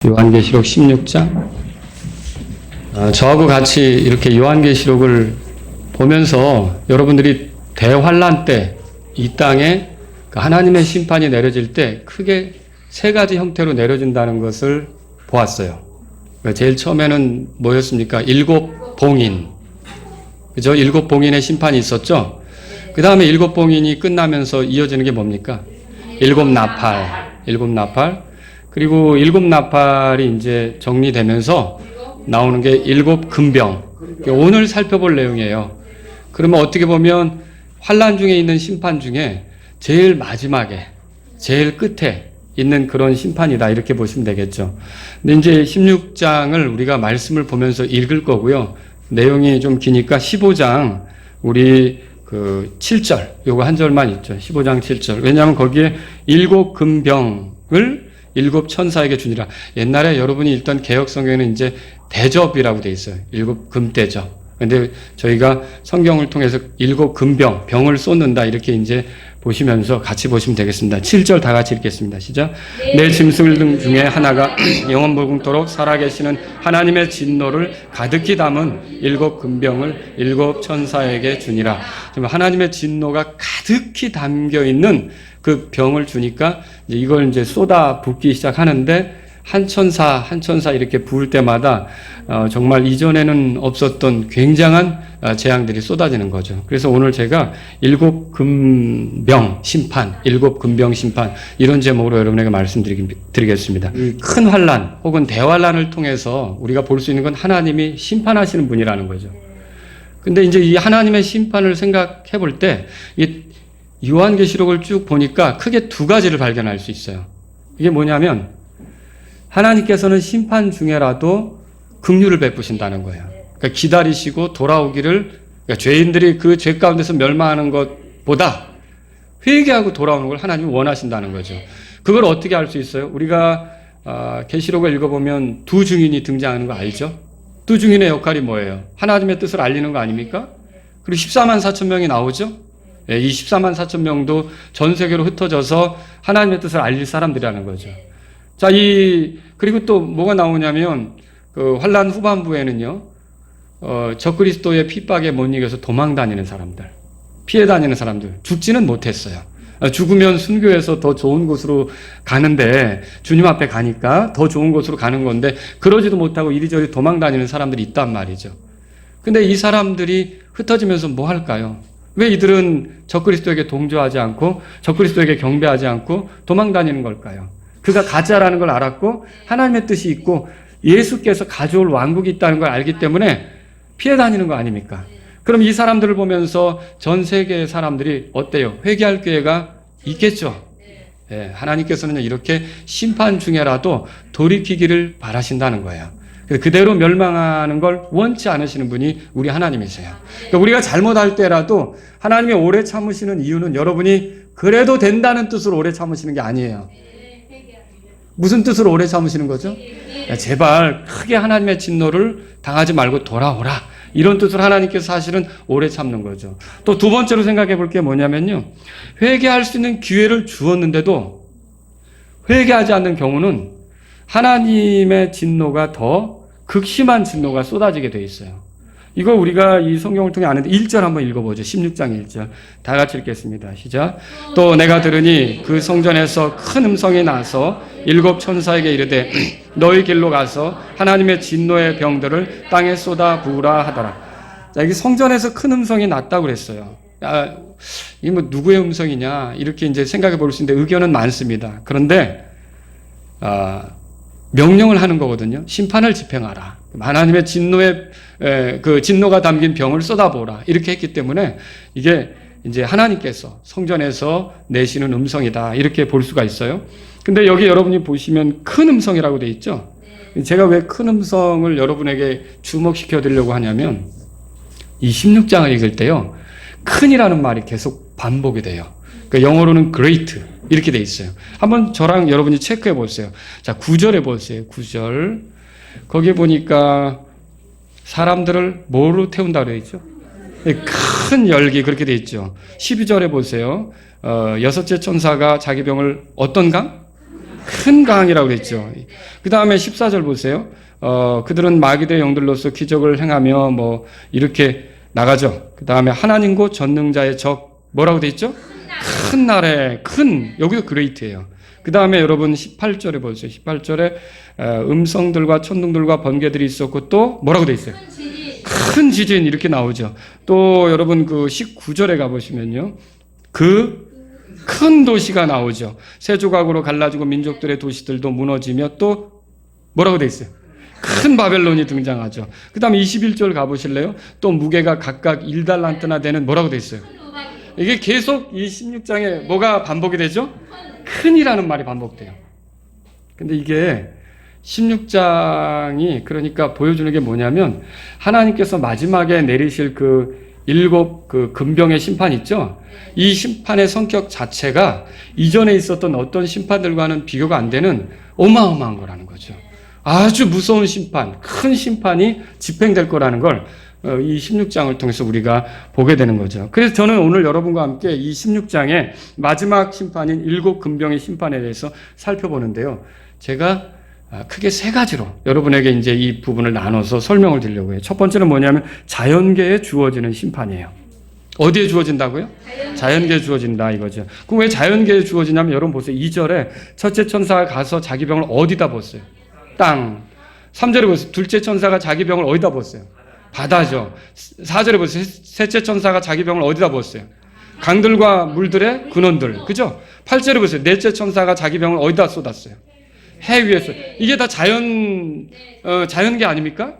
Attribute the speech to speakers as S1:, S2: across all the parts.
S1: 요한계시록 16장. 저하고 같이 이렇게 요한계시록을 보면서 여러분들이 대환란 때 이 땅에 하나님의 심판이 내려질 때 크게 세 가지 형태로 내려진다는 것을 보았어요. 제일 처음에는 뭐였습니까? 일곱 봉인. 그죠? 일곱 봉인의 심판이 있었죠? 그 다음에 일곱 봉인이 끝나면서 이어지는 게 뭡니까? 일곱 나팔. 일곱 나팔. 그리고 일곱 나팔이 이제 정리되면서 나오는 게 일곱 금병. 오늘 살펴볼 내용이에요. 그러면 어떻게 보면 환란 중에 있는 심판 중에 제일 마지막에, 제일 끝에 있는 그런 심판이다. 이렇게 보시면 되겠죠. 근데 이제 16장을 우리가 말씀을 보면서 읽을 거고요. 내용이 좀 기니까 15장, 우리 7절, 요거 한 절만 있죠. 15장 7절. 왜냐하면 거기에 일곱 금병을 일곱 천사에게 주니라. 옛날에 여러분이 읽던 개혁 성경에는 이제 대접이라고 돼 있어요. 일곱 금대접. 근데 저희가 성경을 통해서 일곱 금병, 병을 쏟는다. 이렇게 이제 보시면서 같이 보시면 되겠습니다. 7절 다 같이 읽겠습니다. 시작. 내 짐승 중에 하나가 영원불궁토록 살아계시는 하나님의 진노를 가득히 담은 일곱 금병을 일곱 천사에게 주니라. 하나님의 진노가 가득히 담겨 있는 그 병을 주니까 이걸 이제 쏟아 붓기 시작하는데 한 천사 이렇게 부을 때마다 정말 이전에는 없었던 굉장한 재앙들이 쏟아지는 거죠. 그래서 오늘 제가 일곱 금병 심판, 일곱 금병 심판 이런 제목으로 여러분에게 말씀드리겠습니다. 큰 환란 혹은 대환란을 통해서 우리가 볼 수 있는 건 하나님이 심판하시는 분이라는 거죠. 근데 이제 이 하나님의 심판을 생각해 볼 때 이 요한계시록을 쭉 보니까 크게 두 가지를 발견할 수 있어요. 이게 뭐냐면 하나님께서는 심판 중에라도 긍휼을 베푸신다는 거예요. 그러니까 기다리시고 돌아오기를, 그러니까 죄인들이 그 죄 가운데서 멸망하는 것보다 회개하고 돌아오는 걸 하나님이 원하신다는 거죠. 그걸 어떻게 알 수 있어요? 우리가 계시록을 읽어보면 두 증인이 등장하는 거 알죠? 두 증인의 역할이 뭐예요? 하나님의 뜻을 알리는 거 아닙니까? 그리고 14만 4천 명이 나오죠? 이 14만 4천 명도 전 세계로 흩어져서 하나님의 뜻을 알릴 사람들이라는 거죠. 자, 그리고 또 뭐가 나오냐면, 환란 후반부에는요, 적그리스도의 핍박에 못 이겨서 도망 다니는 사람들, 피해 다니는 사람들, 죽지는 못했어요. 죽으면 순교해서 더 좋은 곳으로 가는데, 주님 앞에 가니까 더 좋은 곳으로 가는 건데, 그러지도 못하고 이리저리 도망 다니는 사람들이 있단 말이죠. 근데 이 사람들이 흩어지면서 뭐 할까요? 왜 이들은 적그리스도에게 동조하지 않고, 적그리스도에게 경배하지 않고 도망 다니는 걸까요? 그가 가짜라는 걸 알았고 하나님의 뜻이 있고 예수께서 가져올 왕국이 있다는 걸 알기 때문에 피해 다니는 거 아닙니까? 그럼 이 사람들을 보면서 전 세계의 사람들이 어때요? 회개할 기회가 있겠죠? 네, 하나님께서는 이렇게 심판 중에라도 돌이키기를 바라신다는 거예요. 그대로 멸망하는 걸 원치 않으시는 분이 우리 하나님이세요. 그러니까 우리가 잘못할 때라도 하나님이 오래 참으시는 이유는 여러분이 그래도 된다는 뜻으로 오래 참으시는 게 아니에요. 무슨 뜻으로 오래 참으시는 거죠? 제발 크게 하나님의 진노를 당하지 말고 돌아오라. 이런 뜻으로 하나님께서 사실은 오래 참는 거죠. 또 두 번째로 생각해 볼 게 뭐냐면요. 회개할 수 있는 기회를 주었는데도 회개하지 않는 경우는 하나님의 진노가 더 극심한 진노가 쏟아지게 돼 있어요. 이거 우리가 이 성경을 통해 아는데 1절 한번 읽어보죠. 16장 1절. 다 같이 읽겠습니다. 시작. 또 내가 들으니 그 성전에서 큰 음성이 나서 일곱 천사에게 이르되 너희 길로 가서 하나님의 진노의 병들을 땅에 쏟아 부으라 하더라. 자, 여기 성전에서 큰 음성이 났다고 그랬어요. 이게 뭐 누구의 음성이냐 이렇게 이제 생각해 볼 수 있는데 의견은 많습니다. 그런데 명령을 하는 거거든요. 심판을 집행하라. 하나님의 진노가 담긴 병을 쏟아보라. 이렇게 했기 때문에 이게 이제 하나님께서 성전에서 내시는 음성이다. 이렇게 볼 수가 있어요. 근데 여기 여러분이 보시면 큰 음성이라고 돼 있죠. 제가 왜 큰 음성을 여러분에게 주목시켜 드리려고 하냐면 이 16장을 읽을 때요. 큰이라는 말이 계속 반복이 돼요. 그러니까 영어로는 great 이렇게 돼 있어요. 한번 저랑 여러분이 체크해 보세요. 자, 9절에 보세요. 9절. 거기에 보니까 사람들을 뭐로 태운다 그래 있죠? 큰 열기 그렇게 돼 있죠. 12절에 보세요. 여섯째 천사가 자기 병을 어떤 강? 큰 강이라고 그랬죠. 그 다음에 14절 보세요. 그들은 마귀들의 영들로서 기적을 행하며 뭐 이렇게 나가죠. 그 다음에 하나님 곧 전능자의 적 뭐라고 돼 있죠? 큰 날에 큰 여기도 그레이트예요. 그 다음에 여러분 18절에 보세요. 18절에 음성들과 천둥들과 번개들이 있었고 또 뭐라고 돼 있어요? 큰 지진 이렇게 나오죠. 또 여러분 그 19절에 가보시면요. 그 큰 도시가 나오죠. 세 조각으로 갈라지고 민족들의 도시들도 무너지며 또 뭐라고 돼 있어요? 큰 바벨론이 등장하죠. 그 다음에 21절 가보실래요? 또 무게가 각각 1달란트나 되는 뭐라고 돼 있어요? 이게 계속 이 16장에 뭐가 반복이 되죠? 큰이라는 말이 반복돼요. 근데 이게 16장이 그러니까 보여주는 게 뭐냐면 하나님께서 마지막에 내리실 그 7 그 금병의 심판 있죠? 이 심판의 성격 자체가 이전에 있었던 어떤 심판들과는 비교가 안 되는 어마어마한 거라는 거죠. 아주 무서운 심판, 큰 심판이 집행될 거라는 걸 이 16장을 통해서 우리가 보게 되는 거죠. 그래서 저는 오늘 여러분과 함께 이 16장의 마지막 심판인 7 금병의 심판에 대해서 살펴보는데요. 제가 크게 3가지로 여러분에게 이제 이 부분을 나눠서 설명을 드리려고 해요. 첫 번째는 뭐냐면 자연계에 주어지는 심판이에요. 어디에 주어진다고요? 자연계에 주어진다 이거죠. 그럼 왜 자연계에 주어지냐면 여러분 보세요. 2절에 첫째 천사가 가서 자기 병을 어디다 부었어요? 땅. 3절에 보세요. 둘째 천사가 자기 병을 어디다 부었어요? 바다죠. 4절에 보세요. 셋째 천사가 자기 병을 어디다 부었어요? 강들과 물들의 근원들. 그죠? 8절에 보세요. 넷째 천사가 자기 병을 어디다 쏟았어요? 해 위에서. 이게 다 자연계 아닙니까?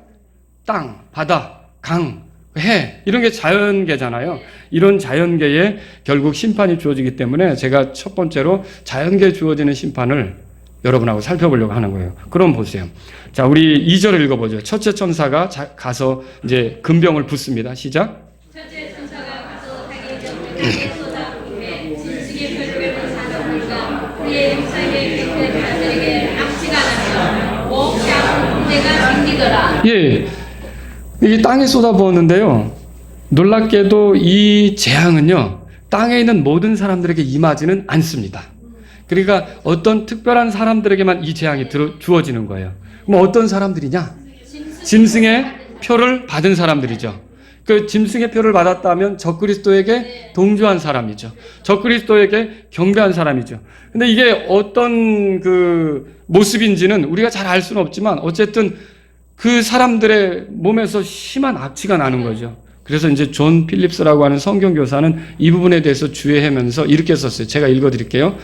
S1: 땅, 바다, 강, 해. 이런 게 자연계잖아요. 이런 자연계에 결국 심판이 주어지기 때문에 제가 첫 번째로 자연계에 주어지는 심판을 여러분하고 살펴보려고 하는 거예요. 그럼 보세요. 자, 우리 2절을 읽어보죠. 첫째 천사가 가서 이제 금병을 붓습니다. 시작.
S2: 첫째 천사가 가서 자기 병을 쏟아부으되 진식의 별벽을 사정물과 그의 형상의 객된 자들에게 악취가 나며 목향 문제가 생기더라.
S1: 예, 이게 땅에 쏟아부었는데요. 놀랍게도 이 재앙은요, 땅에 있는 모든 사람들에게 임하지는 않습니다. 그러니까 어떤 특별한 사람들에게만 이 재앙이 주어지는 거예요. 그럼 어떤 사람들이냐? 짐승의 표를 받은 사람들이죠. 그 짐승의 표를 받았다면 적그리스도에게 동조한 사람이죠. 적그리스도에게 경배한 사람이죠. 근데 이게 어떤 그 모습인지는 우리가 잘 알 수는 없지만 어쨌든 그 사람들의 몸에서 심한 악취가 나는 거죠. 그래서 이제 존 필립스라고 하는 성경교사는 이 부분에 대해서 주의하면서 이렇게 썼어요. 제가 읽어드릴게요.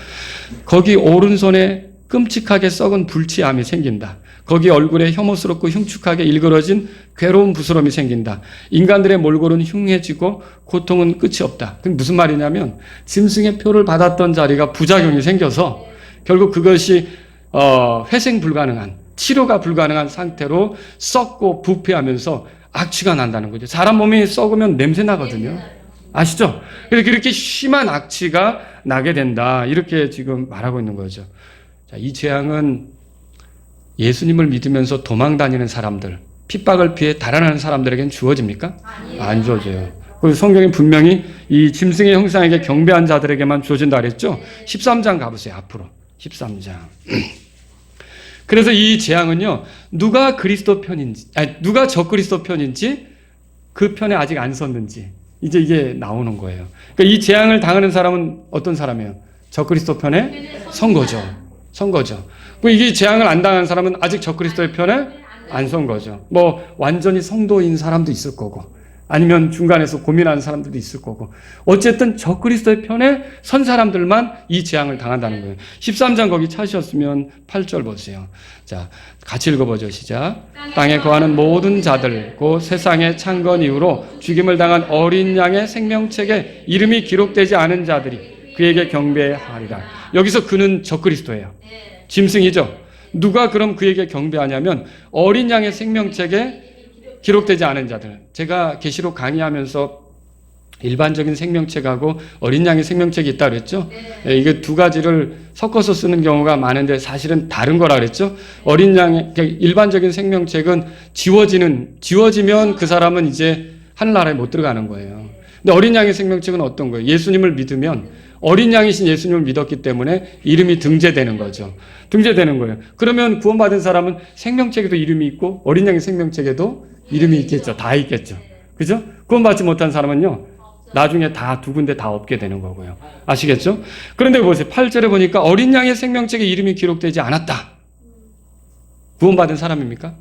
S1: 거기 오른손에 끔찍하게 썩은 불치암이 생긴다. 거기 얼굴에 혐오스럽고 흉측하게 일그러진 괴로운 부스럼이 생긴다. 인간들의 몰골은 흉해지고 고통은 끝이 없다. 그게 무슨 말이냐면 짐승의 표를 받았던 자리가 부작용이 생겨서 결국 그것이 회생 불가능한, 치료가 불가능한 상태로 썩고 부패하면서 악취가 난다는 거죠. 사람 몸이 썩으면 냄새 나거든요. 아시죠? 그래서 그렇게 심한 악취가 나게 된다. 이렇게 지금 말하고 있는 거죠. 자, 이 재앙은 예수님을 믿으면서 도망 다니는 사람들, 핍박을 피해 달아나는 사람들에게는 주어집니까? 안 주어져요. 그리고 성경에 분명히 이 짐승의 형상에게 경배한 자들에게만 주어진다 그랬죠? 13장 가보세요. 앞으로. 13장. 그래서 이 재앙은요, 누가 그리스도 편인지, 누가 적그리스도 편인지, 그 편에 아직 안 섰는지, 이제 이게 나오는 거예요. 그러니까 이 재앙을 당하는 사람은 어떤 사람이에요? 적그리스도 편에 선 거죠. 선 거죠. 이게 재앙을 안 당한 사람은 아직 적그리스도의 편에 안 선 거죠. 뭐, 완전히 성도인 사람도 있을 거고, 아니면 중간에서 고민하는 사람들도 있을 거고, 어쨌든 적그리스도의 편에 선 사람들만 이 재앙을 당한다는 거예요. 13장 거기 찾으셨으면 8절 보세요. 자, 같이 읽어보죠. 시작. 땅에 거하는 모든 자들, 곧 세상의 창건 이후로 죽임을 당한 어린 양의 생명책에 이름이 기록되지 않은 자들이 그에게 경배하리라. 여기서 그는 적그리스도예요. 짐승이죠. 누가 그럼 그에게 경배하냐면 어린 양의 생명책에 기록되지 않은 자들. 제가 계시록 강의하면서 일반적인 생명책하고 어린 양의 생명책이 있다 그랬죠. 이게 두 가지를 섞어서 쓰는 경우가 많은데 사실은 다른 거라 그랬죠. 어린 양의 일반적인 생명책은 지워지면 그 사람은 이제 하늘나라에 못 들어가는 거예요. 근데 어린 양의 생명책은 어떤 거예요? 예수님을 믿으면 어린 양이신 예수님을 믿었기 때문에 이름이 등재되는 거죠. 등재되는 거예요. 그러면 구원받은 사람은 생명책에도 이름이 있고 어린 양의 생명책에도 이름이 있겠죠. 다 있겠죠. 그죠? 구원받지 못한 사람은요, 나중에 다 두 군데 다 없게 되는 거고요. 아시겠죠? 그런데 보세요. 8절에 보니까 어린 양의 생명책에 이름이 기록되지 않았다. 구원받은 사람입니까?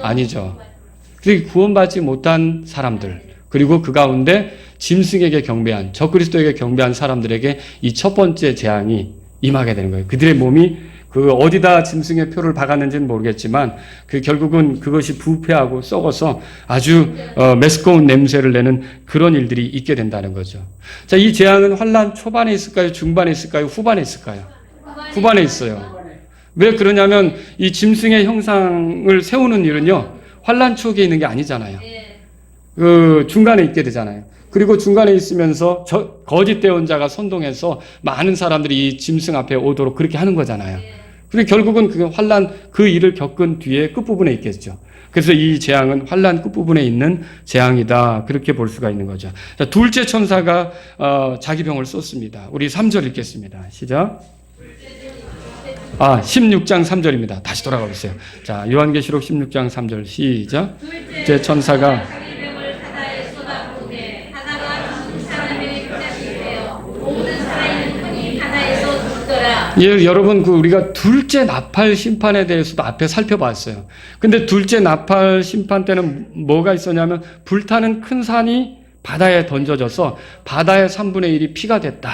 S1: 아니죠. 구원받지 못한 사람들, 그리고 그 가운데 짐승에게 경배한, 적그리스도에게 경배한 사람들에게 이 첫 번째 재앙이 임하게 되는 거예요. 그들의 몸이 그 어디다 짐승의 표를 박았는지는 모르겠지만 결국은 그것이 부패하고 썩어서 아주 메스꺼운 냄새를 내는 그런 일들이 있게 된다는 거죠. 자, 이 재앙은 환난 초반에 있을까요? 중반에 있을까요? 후반에 있을까요? 후반에 있어요. 왜 그러냐면 이 짐승의 형상을 세우는 일은요, 환난 초기에 있는 게 아니잖아요. 그 중간에 있게 되잖아요. 그리고 중간에 있으면서 거짓 대언자가 선동해서 많은 사람들이 이 짐승 앞에 오도록 그렇게 하는 거잖아요. 그리고 결국은 그 환난 그 일을 겪은 뒤에 끝부분에 있겠죠. 그래서 이 재앙은 환난 끝부분에 있는 재앙이다. 그렇게 볼 수가 있는 거죠. 자, 둘째 천사가 자기 병을 쏟습니다. 우리 3절 읽겠습니다. 시작. 16장 3절입니다. 다시 돌아가 보세요. 자, 요한계시록 16장 3절 시작. 둘째 천사가 예, 여러분, 우리가 둘째 나팔 심판에 대해서도 앞에 살펴봤어요. 근데 둘째 나팔 심판 때는 뭐가 있었냐면 불타는 큰 산이 바다에 던져져서 바다의 3분의 1이 피가 됐다.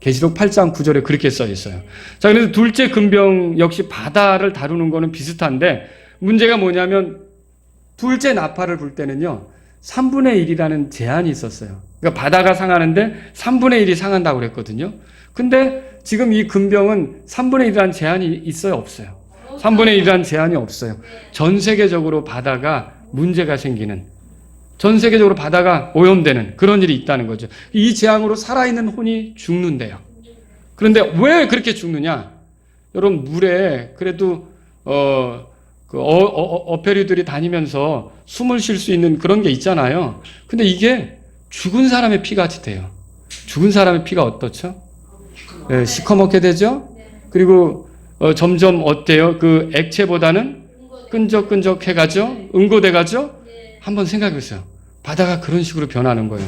S1: 계시록 8장 9절에 그렇게 써 있어요. 자, 그래서 둘째 금병 역시 바다를 다루는 거는 비슷한데 문제가 뭐냐면 둘째 나팔을 불 때는요, 3분의 1이라는 제한이 있었어요. 그러니까 바다가 상하는데 3분의 1이 상한다고 그랬거든요. 근데 지금 이 금병은 3분의 1이라는 제한이 있어요? 없어요? 3분의 1이라는 제한이 없어요. 전 세계적으로 바다가 문제가 생기는, 전 세계적으로 바다가 오염되는 그런 일이 있다는 거죠. 이 재앙으로 살아있는 혼이 죽는데요. 그런데 왜 그렇게 죽느냐? 여러분, 물에 그래도 어패류들이 다니면서 숨을 쉴 수 있는 그런 게 있잖아요. 근데 이게 죽은 사람의 피같이 돼요. 죽은 사람의 피가 어떻죠? 네, 시커멓게 되죠? 그리고 점점 어때요? 그 액체보다는 끈적끈적해가죠? 응고돼가죠? 한번 생각해보세요. 바다가 그런 식으로 변하는 거예요.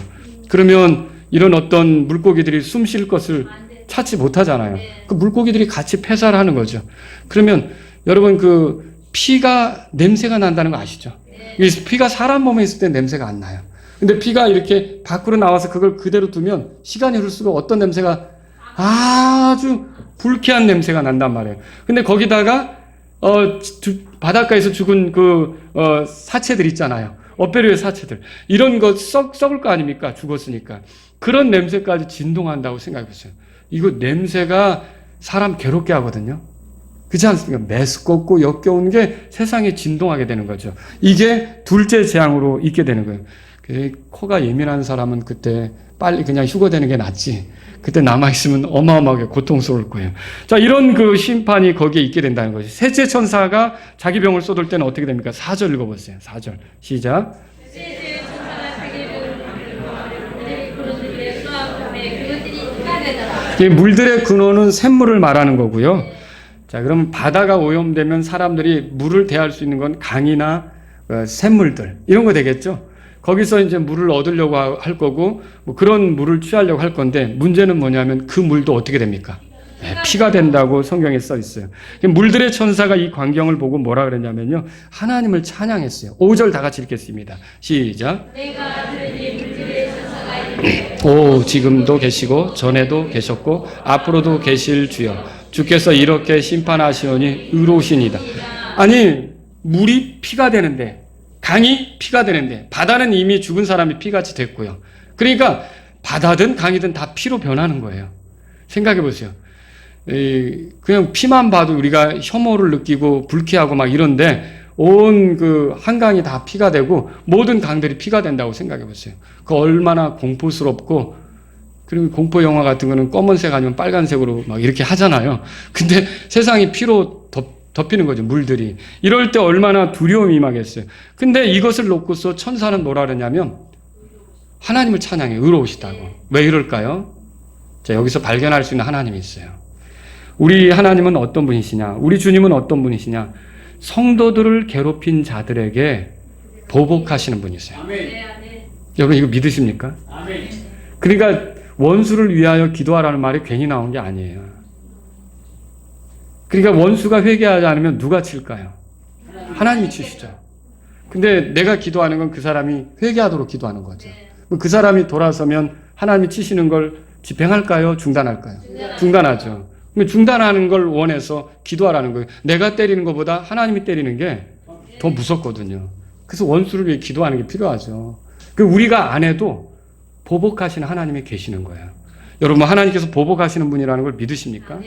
S1: 그러면 이런 어떤 물고기들이 숨 쉴 것을 찾지 못하잖아요. 그 물고기들이 같이 폐사를 하는 거죠. 그러면 여러분, 그 피가 냄새가 난다는 거 아시죠? 피가 사람 몸에 있을 때 냄새가 안 나요. 근데 피가 이렇게 밖으로 나와서 그걸 그대로 두면 시간이 흐를수록 어떤 냄새가 아주 불쾌한 냄새가 난단 말이에요. 근데 거기다가 바닷가에서 죽은 사체들 있잖아요. 어패류의 사체들. 이런 거 썩을 거 아닙니까? 죽었으니까. 그런 냄새까지 진동한다고 생각해보세요. 이거 냄새가 사람 괴롭게 하거든요. 그렇지 않습니까? 메스껍고 역겨운 게 세상에 진동하게 되는 거죠. 이게 둘째 재앙으로 있게 되는 거예요. 코가 예민한 사람은 그때 빨리 그냥 휴거되는 게 낫지. 그때 남아있으면 어마어마하게 고통스러울 거예요. 자, 이런 그 심판이 거기에 있게 된다는 거죠. 셋째 천사가 자기 병을 쏟을 때는 어떻게 됩니까? 4절 읽어보세요. 4절. 시작. 셋째 천사가 자기 병을 물들의 근원은 샘물을 말하는 거고요. 자, 그럼 바다가 오염되면 사람들이 물을 대할 수 있는 건 강이나 샘물들, 이런 거 되겠죠? 거기서 이제 물을 얻으려고 할 거고, 뭐 그런 물을 취하려고 할 건데, 문제는 뭐냐면 그 물도 어떻게 됩니까? 네, 피가 된다고 성경에 써 있어요. 물들의 천사가 이 광경을 보고 뭐라 그랬냐면요, 하나님을 찬양했어요. 5절 다 같이 읽겠습니다. 시작. 내가 들으니 물들의 천사가 이르되 오, 지금도 계시고 전에도 계셨고 앞으로도 계실 주여, 주께서 이렇게 심판하시오니 의로우시니이다. 아니, 물이 피가 되는데, 강이 피가 되는데, 바다는 이미 죽은 사람이 피같이 됐고요. 그러니까 바다든 강이든 다 피로 변하는 거예요. 생각해 보세요. 그냥 피만 봐도 우리가 혐오를 느끼고 불쾌하고 막 이런데, 온 그 한강이 다 피가 되고 모든 강들이 피가 된다고 생각해 보세요. 그 얼마나 공포스럽고, 그리고 공포 영화 같은 거는 검은색 아니면 빨간색으로 막 이렇게 하잖아요. 근데 세상이 피로 덮이는 거죠, 물들이. 이럴 때 얼마나 두려움이 임하겠어요. 근데 이것을 놓고서 천사는 뭐라 그러냐면 하나님을 찬양해, 의로우시다고. 왜 이럴까요? 자, 여기서 발견할 수 있는 하나님이 있어요. 우리 하나님은 어떤 분이시냐? 우리 주님은 어떤 분이시냐? 성도들을 괴롭힌 자들에게 보복하시는 분이세요. 여러분 이거 믿으십니까? 그러니까 원수를 위하여 기도하라는 말이 괜히 나온 게 아니에요. 그러니까 원수가 회개하지 않으면 누가 칠까요? 하나님이 치시죠. 근데 내가 기도하는 건 그 사람이 회개하도록 기도하는 거죠. 그 사람이 돌아서면 하나님이 치시는 걸 집행할까요? 중단할까요? 중단하죠. 중단하는 걸 원해서 기도하라는 거예요. 내가 때리는 것보다 하나님이 때리는 게 더 무섭거든요. 그래서 원수를 위해 기도하는 게 필요하죠. 우리가 안 해도 보복하시는 하나님이 계시는 거예요. 여러분, 하나님께서 보복하시는 분이라는 걸 믿으십니까?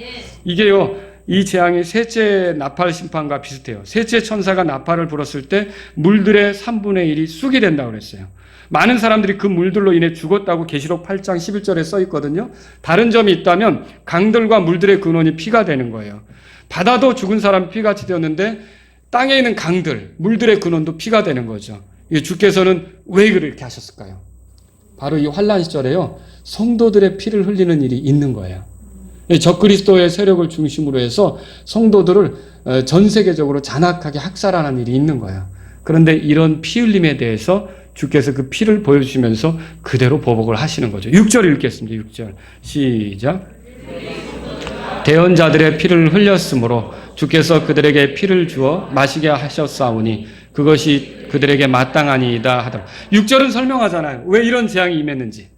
S1: 이게요, 이 재앙이 셋째 나팔 심판과 비슷해요. 셋째 천사가 나팔을 불었을 때 물들의 3분의 1이 쑥이 된다고 그랬어요. 많은 사람들이 그 물들로 인해 죽었다고 계시록 8장 11절에 써 있거든요. 다른 점이 있다면 강들과 물들의 근원이 피가 되는 거예요. 바다도 죽은 사람 피같이 되었는데 땅에 있는 강들, 물들의 근원도 피가 되는 거죠. 주께서는 왜 그렇게 하셨을까요? 바로 이 환란 시절에요, 성도들의 피를 흘리는 일이 있는 거예요. 적그리스도의 세력을 중심으로 해서 성도들을 전 세계적으로 잔악하게 학살하는 일이 있는 거예요. 그런데 이런 피 흘림에 대해서 주께서 그 피를 보여주시면서 그대로 보복을 하시는 거죠. 6절 읽겠습니다. 6절 시작. 대언자들의 피를 흘렸으므로 주께서 그들에게 피를 주어 마시게 하셨사오니 그것이 그들에게 마땅하니이다 하더라. 6절은 설명하잖아요. 왜 이런 재앙이 임했는지.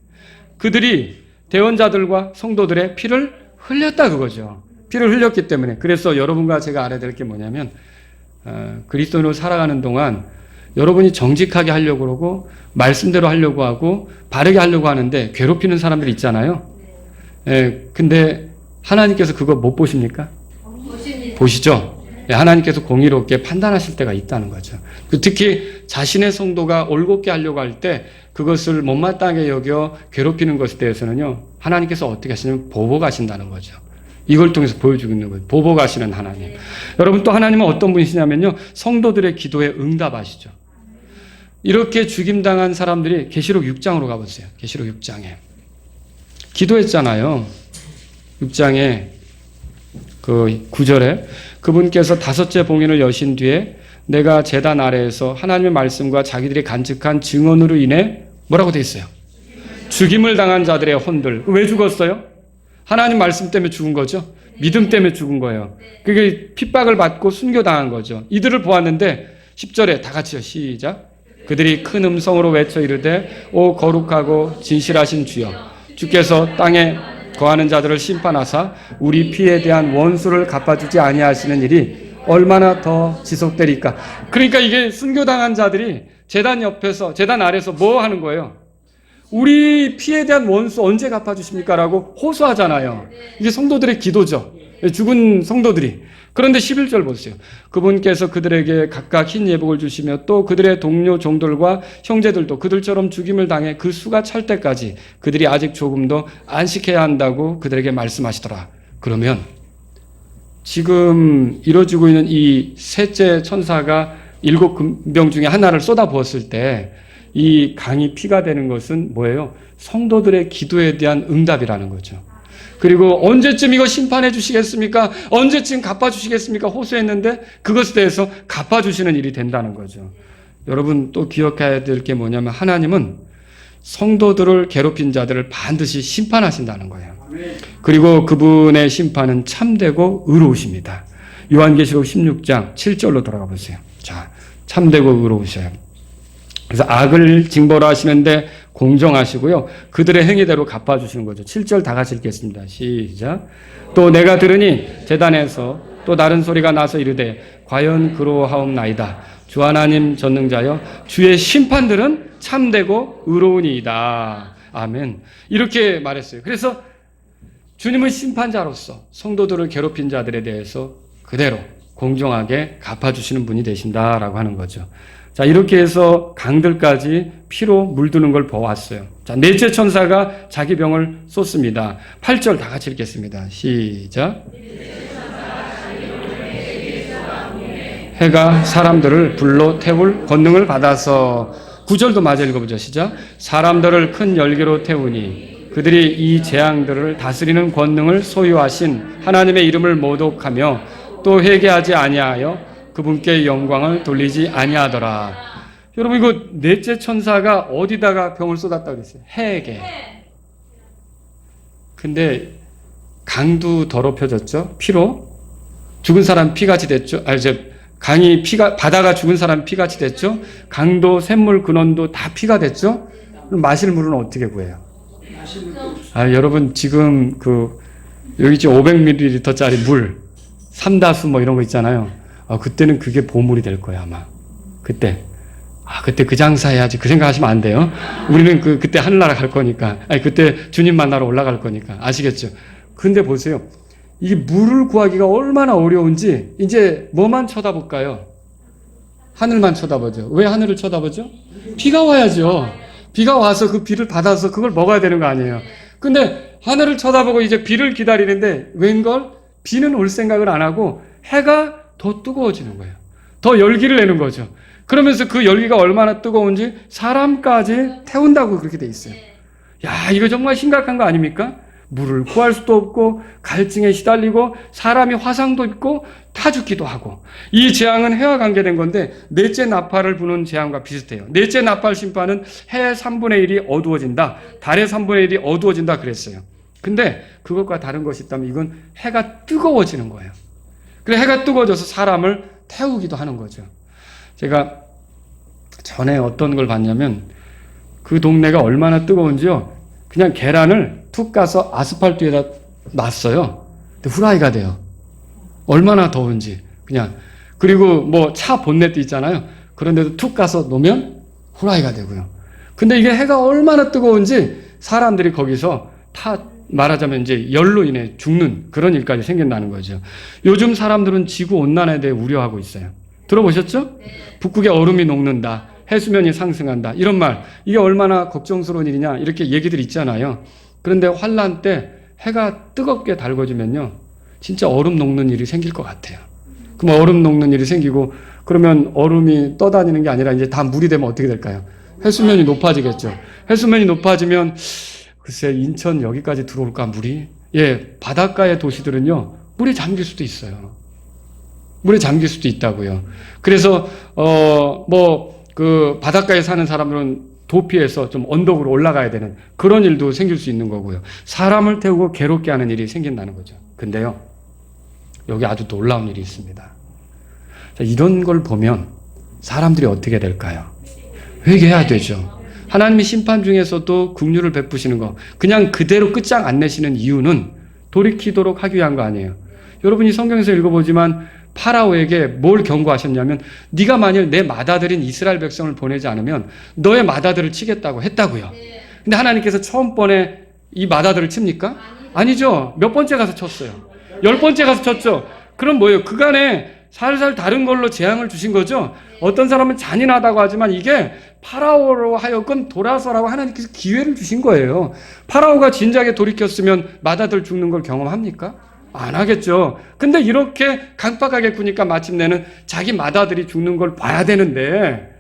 S1: 그들이 대언자들과 성도들의 피를 흘렸다 그거죠. 피를 흘렸기 때문에. 그래서 여러분과 제가 알아야 될 게 뭐냐면 그리스도인으로 살아가는 동안 여러분이 정직하게 하려고 그러고 말씀대로 하려고 하고 바르게 하려고 하는데 괴롭히는 사람들이 있잖아요. 근데 하나님께서 그거 못 보십니까? 보시죠. 하나님께서 공의롭게 판단하실 때가 있다는 거죠. 특히 자신의 성도가 올곧게 하려고 할 때 그것을 못마땅하게 여겨 괴롭히는 것에 대해서는요, 하나님께서 어떻게 하시냐면 보복하신다는 거죠. 이걸 통해서 보여주고 있는 거예요. 보복하시는 하나님. 여러분, 또 하나님은 어떤 분이시냐면요, 성도들의 기도에 응답하시죠. 이렇게 죽임당한 사람들이 계시록 6장으로 가보세요. 계시록 6장에 기도했잖아요. 6장에 그 9절에 그분께서 다섯째 봉인을 여신 뒤에 내가 제단 아래에서 하나님의 말씀과 자기들이 간직한 증언으로 인해 뭐라고 돼 있어요? 죽임을 당한 자들의 혼들. 왜 죽었어요? 하나님 말씀 때문에 죽은 거죠. 믿음 때문에 죽은 거예요. 그게 핍박을 받고 순교당한 거죠. 이들을 보았는데 10절에 다 같이요. 시작. 그들이 큰 음성으로 외쳐 이르되 오 거룩하고 진실하신 주여, 주께서 땅에 거하는 자들을 심판하사 우리 피에 대한 원수를 갚아주지 아니하시는 일이 얼마나 더 지속되리까. 그러니까 이게 순교당한 자들이 제단 옆에서, 제단 아래서 뭐 하는 거예요? 우리 피에 대한 원수 언제 갚아주십니까? 라고 호소하잖아요. 이게 성도들의 기도죠. 죽은 성도들이. 그런데 11절 보세요. 그분께서 그들에게 각각 흰 예복을 주시며 또 그들의 동료 종들과 형제들도 그들처럼 죽임을 당해 그 수가 찰 때까지 그들이 아직 조금 더 안식해야 한다고 그들에게 말씀하시더라. 그러면 지금 이루어지고 있는 이 셋째 천사가 7 금병 중에 하나를 쏟아부었을 때 이 강이 피가 되는 것은 뭐예요? 성도들의 기도에 대한 응답이라는 거죠. 그리고 언제쯤 이거 심판해 주시겠습니까? 언제쯤 갚아주시겠습니까? 호소했는데 그것에 대해서 갚아주시는 일이 된다는 거죠. 여러분, 또 기억해야 될 게 뭐냐면 하나님은 성도들을 괴롭힌 자들을 반드시 심판하신다는 거예요. 그리고 그분의 심판은 참되고 의로우십니다. 요한계시록 16장 7절로 돌아가 보세요. 자, 참되고 의로우셔요. 그래서 악을 징벌하시는데 공정하시고요, 그들의 행위대로 갚아주시는 거죠. 7절 다 같이 읽겠습니다. 시작. 또 내가 들으니 제단에서 또 다른 소리가 나서 이르되 과연 그러하옵나이다. 주 하나님 전능자여, 주의 심판들은 참되고 의로우니이다. 아멘. 이렇게 말했어요. 그래서 주님은 심판자로서 성도들을 괴롭힌 자들에 대해서 그대로 공정하게 갚아주시는 분이 되신다라고 하는 거죠. 자, 이렇게 해서 강들까지 피로 물드는 걸 보았어요. 자, 넷째 천사가 자기 병을 쏟습니다. 8절 다 같이 읽겠습니다. 시작. 해가 사람들을 불로 태울 권능을 받아서 9절도 마저 읽어보죠. 시작. 사람들을 큰 열기로 태우니 그들이 이 재앙들을 다스리는 권능을 소유하신 하나님의 이름을 모독하며 또 회개하지 아니하여 그분께 영광을 돌리지 아니하더라. 여러분, 이거 넷째 천사가 어디다가 병을 쏟았다고 그랬어요? 해에게. 근데 강도 더럽혀졌죠? 피로. 죽은 사람 피같이 됐죠? 강이 바다가 죽은 사람 피같이 됐죠? 강도, 샘물, 근원도 다 피가 됐죠? 그럼 마실 물은 어떻게 구해요? 여러분, 지금 여기 지금 500ml짜리 물, 삼다수 뭐 이런 거 있잖아요. 그때는 그게 보물이 될 거예요, 아마. 그때 그 장사 해야지. 그 생각하시면 안 돼요. 우리는 그때 하늘나라 갈 거니까. 그때 주님 만나러 올라갈 거니까. 아시겠죠? 근데 보세요. 이게 물을 구하기가 얼마나 어려운지 이제 뭐만 쳐다볼까요? 하늘만 쳐다보죠. 왜 하늘을 쳐다보죠? 비가 와야죠. 비가 와서 그 비를 받아서 그걸 먹어야 되는 거 아니에요. 근데 하늘을 쳐다보고 이제 비를 기다리는데 웬걸? 비는 올 생각을 안 하고 해가 더 뜨거워지는 거예요. 더 열기를 내는 거죠. 그러면서 그 열기가 얼마나 뜨거운지 사람까지 태운다고 그렇게 돼 있어요. 야, 이거 정말 심각한 거 아닙니까? 물을 구할 수도 없고 갈증에 시달리고 사람이 화상도 입고 타 죽기도 하고. 이 재앙은 해와 관계된 건데 넷째 나팔을 부는 재앙과 비슷해요. 넷째 나팔 심판은 해의 3분의 1이 어두워진다, 달의 3분의 1이 어두워진다 그랬어요. 근데 그것과 다른 것이 있다면 이건 해가 뜨거워지는 거예요. 그래, 해가 뜨거워져서 사람을 태우기도 하는 거죠. 제가 전에 어떤 걸 봤냐면 그 동네가 얼마나 뜨거운지요. 그냥 계란을 툭 까서 아스팔트 위에다 놨어요. 근데 후라이가 돼요. 얼마나 더운지. 그냥. 그리고 뭐 차 본넷도 있잖아요. 그런데도 툭 까서 놓으면 후라이가 되고요. 근데 이게 해가 얼마나 뜨거운지 사람들이 거기서 말하자면 이제 열로 인해 죽는 그런 일까지 생긴다는 거죠. 요즘 사람들은 지구 온난화에 대해 우려하고 있어요. 들어보셨죠? 북극의 얼음이 녹는다, 해수면이 상승한다, 이런 말. 이게 얼마나 걱정스러운 일이냐, 이렇게 얘기들 있잖아요. 그런데 환란 때 해가 뜨겁게 달궈지면요, 진짜 얼음 녹는 일이 생길 것 같아요. 그럼 얼음 녹는 일이 생기고, 그러면 얼음이 떠다니는 게 아니라 이제 다 물이 되면 어떻게 될까요? 해수면이 높아지겠죠. 해수면이 높아지면 글쎄, 인천 여기까지 들어올까, 물이? 바닷가의 도시들은요, 물에 잠길 수도 있어요. 물에 잠길 수도 있다고요. 그래서 바닷가에 사는 사람들은 도피해서 좀 언덕으로 올라가야 되는 그런 일도 생길 수 있는 거고요. 사람을 태우고 괴롭게 하는 일이 생긴다는 거죠. 근데요, 여기 아주 놀라운 일이 있습니다. 자, 이런 걸 보면 사람들이 어떻게 될까요? 회개해야 되죠. 하나님이 심판 중에서도 긍휼을 베푸시는 거, 그냥 그대로 끝장 안 내시는 이유는 돌이키도록 하기 위한 거 아니에요. 여러분이 성경에서 읽어보지만 파라오에게 뭘 경고하셨냐면, 네가 만일 내 맏아들인 이스라엘 백성을 보내지 않으면 너의 맏아들을 치겠다고 했다고요. 근데 하나님께서 처음 번에 이 맏아들을 칩니까? 아니죠. 몇 번째 가서 쳤어요. 10번째 가서 쳤죠. 그럼 뭐예요? 그간에 살살 다른 걸로 재앙을 주신 거죠. 어떤 사람은 잔인하다고 하지만 이게 파라오로 하여금 돌아서라고 하나님께서 기회를 주신 거예요. 파라오가 진작에 돌이켰으면 맏아들 죽는 걸 경험합니까? 안 하겠죠. 근데 이렇게 강박하게 구니까 마침내는 자기 맏아들이 죽는 걸 봐야 되는데,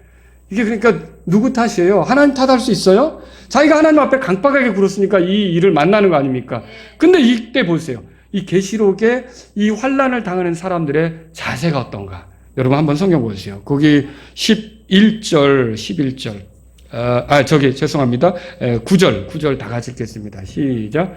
S1: 이게 그러니까 누구 탓이에요? 하나님 탓할 수 있어요? 자기가 하나님 앞에 강박하게 굴었으니까 이 일을 만나는 거 아닙니까? 근데 이때 보세요. 이 계시록에 이 환난을 당하는 사람들의 자세가 어떤가? 여러분 한번 성경 보세요. 거기 11절, 11절. 죄송합니다. 9절 다 같이 읽겠습니다. 시작.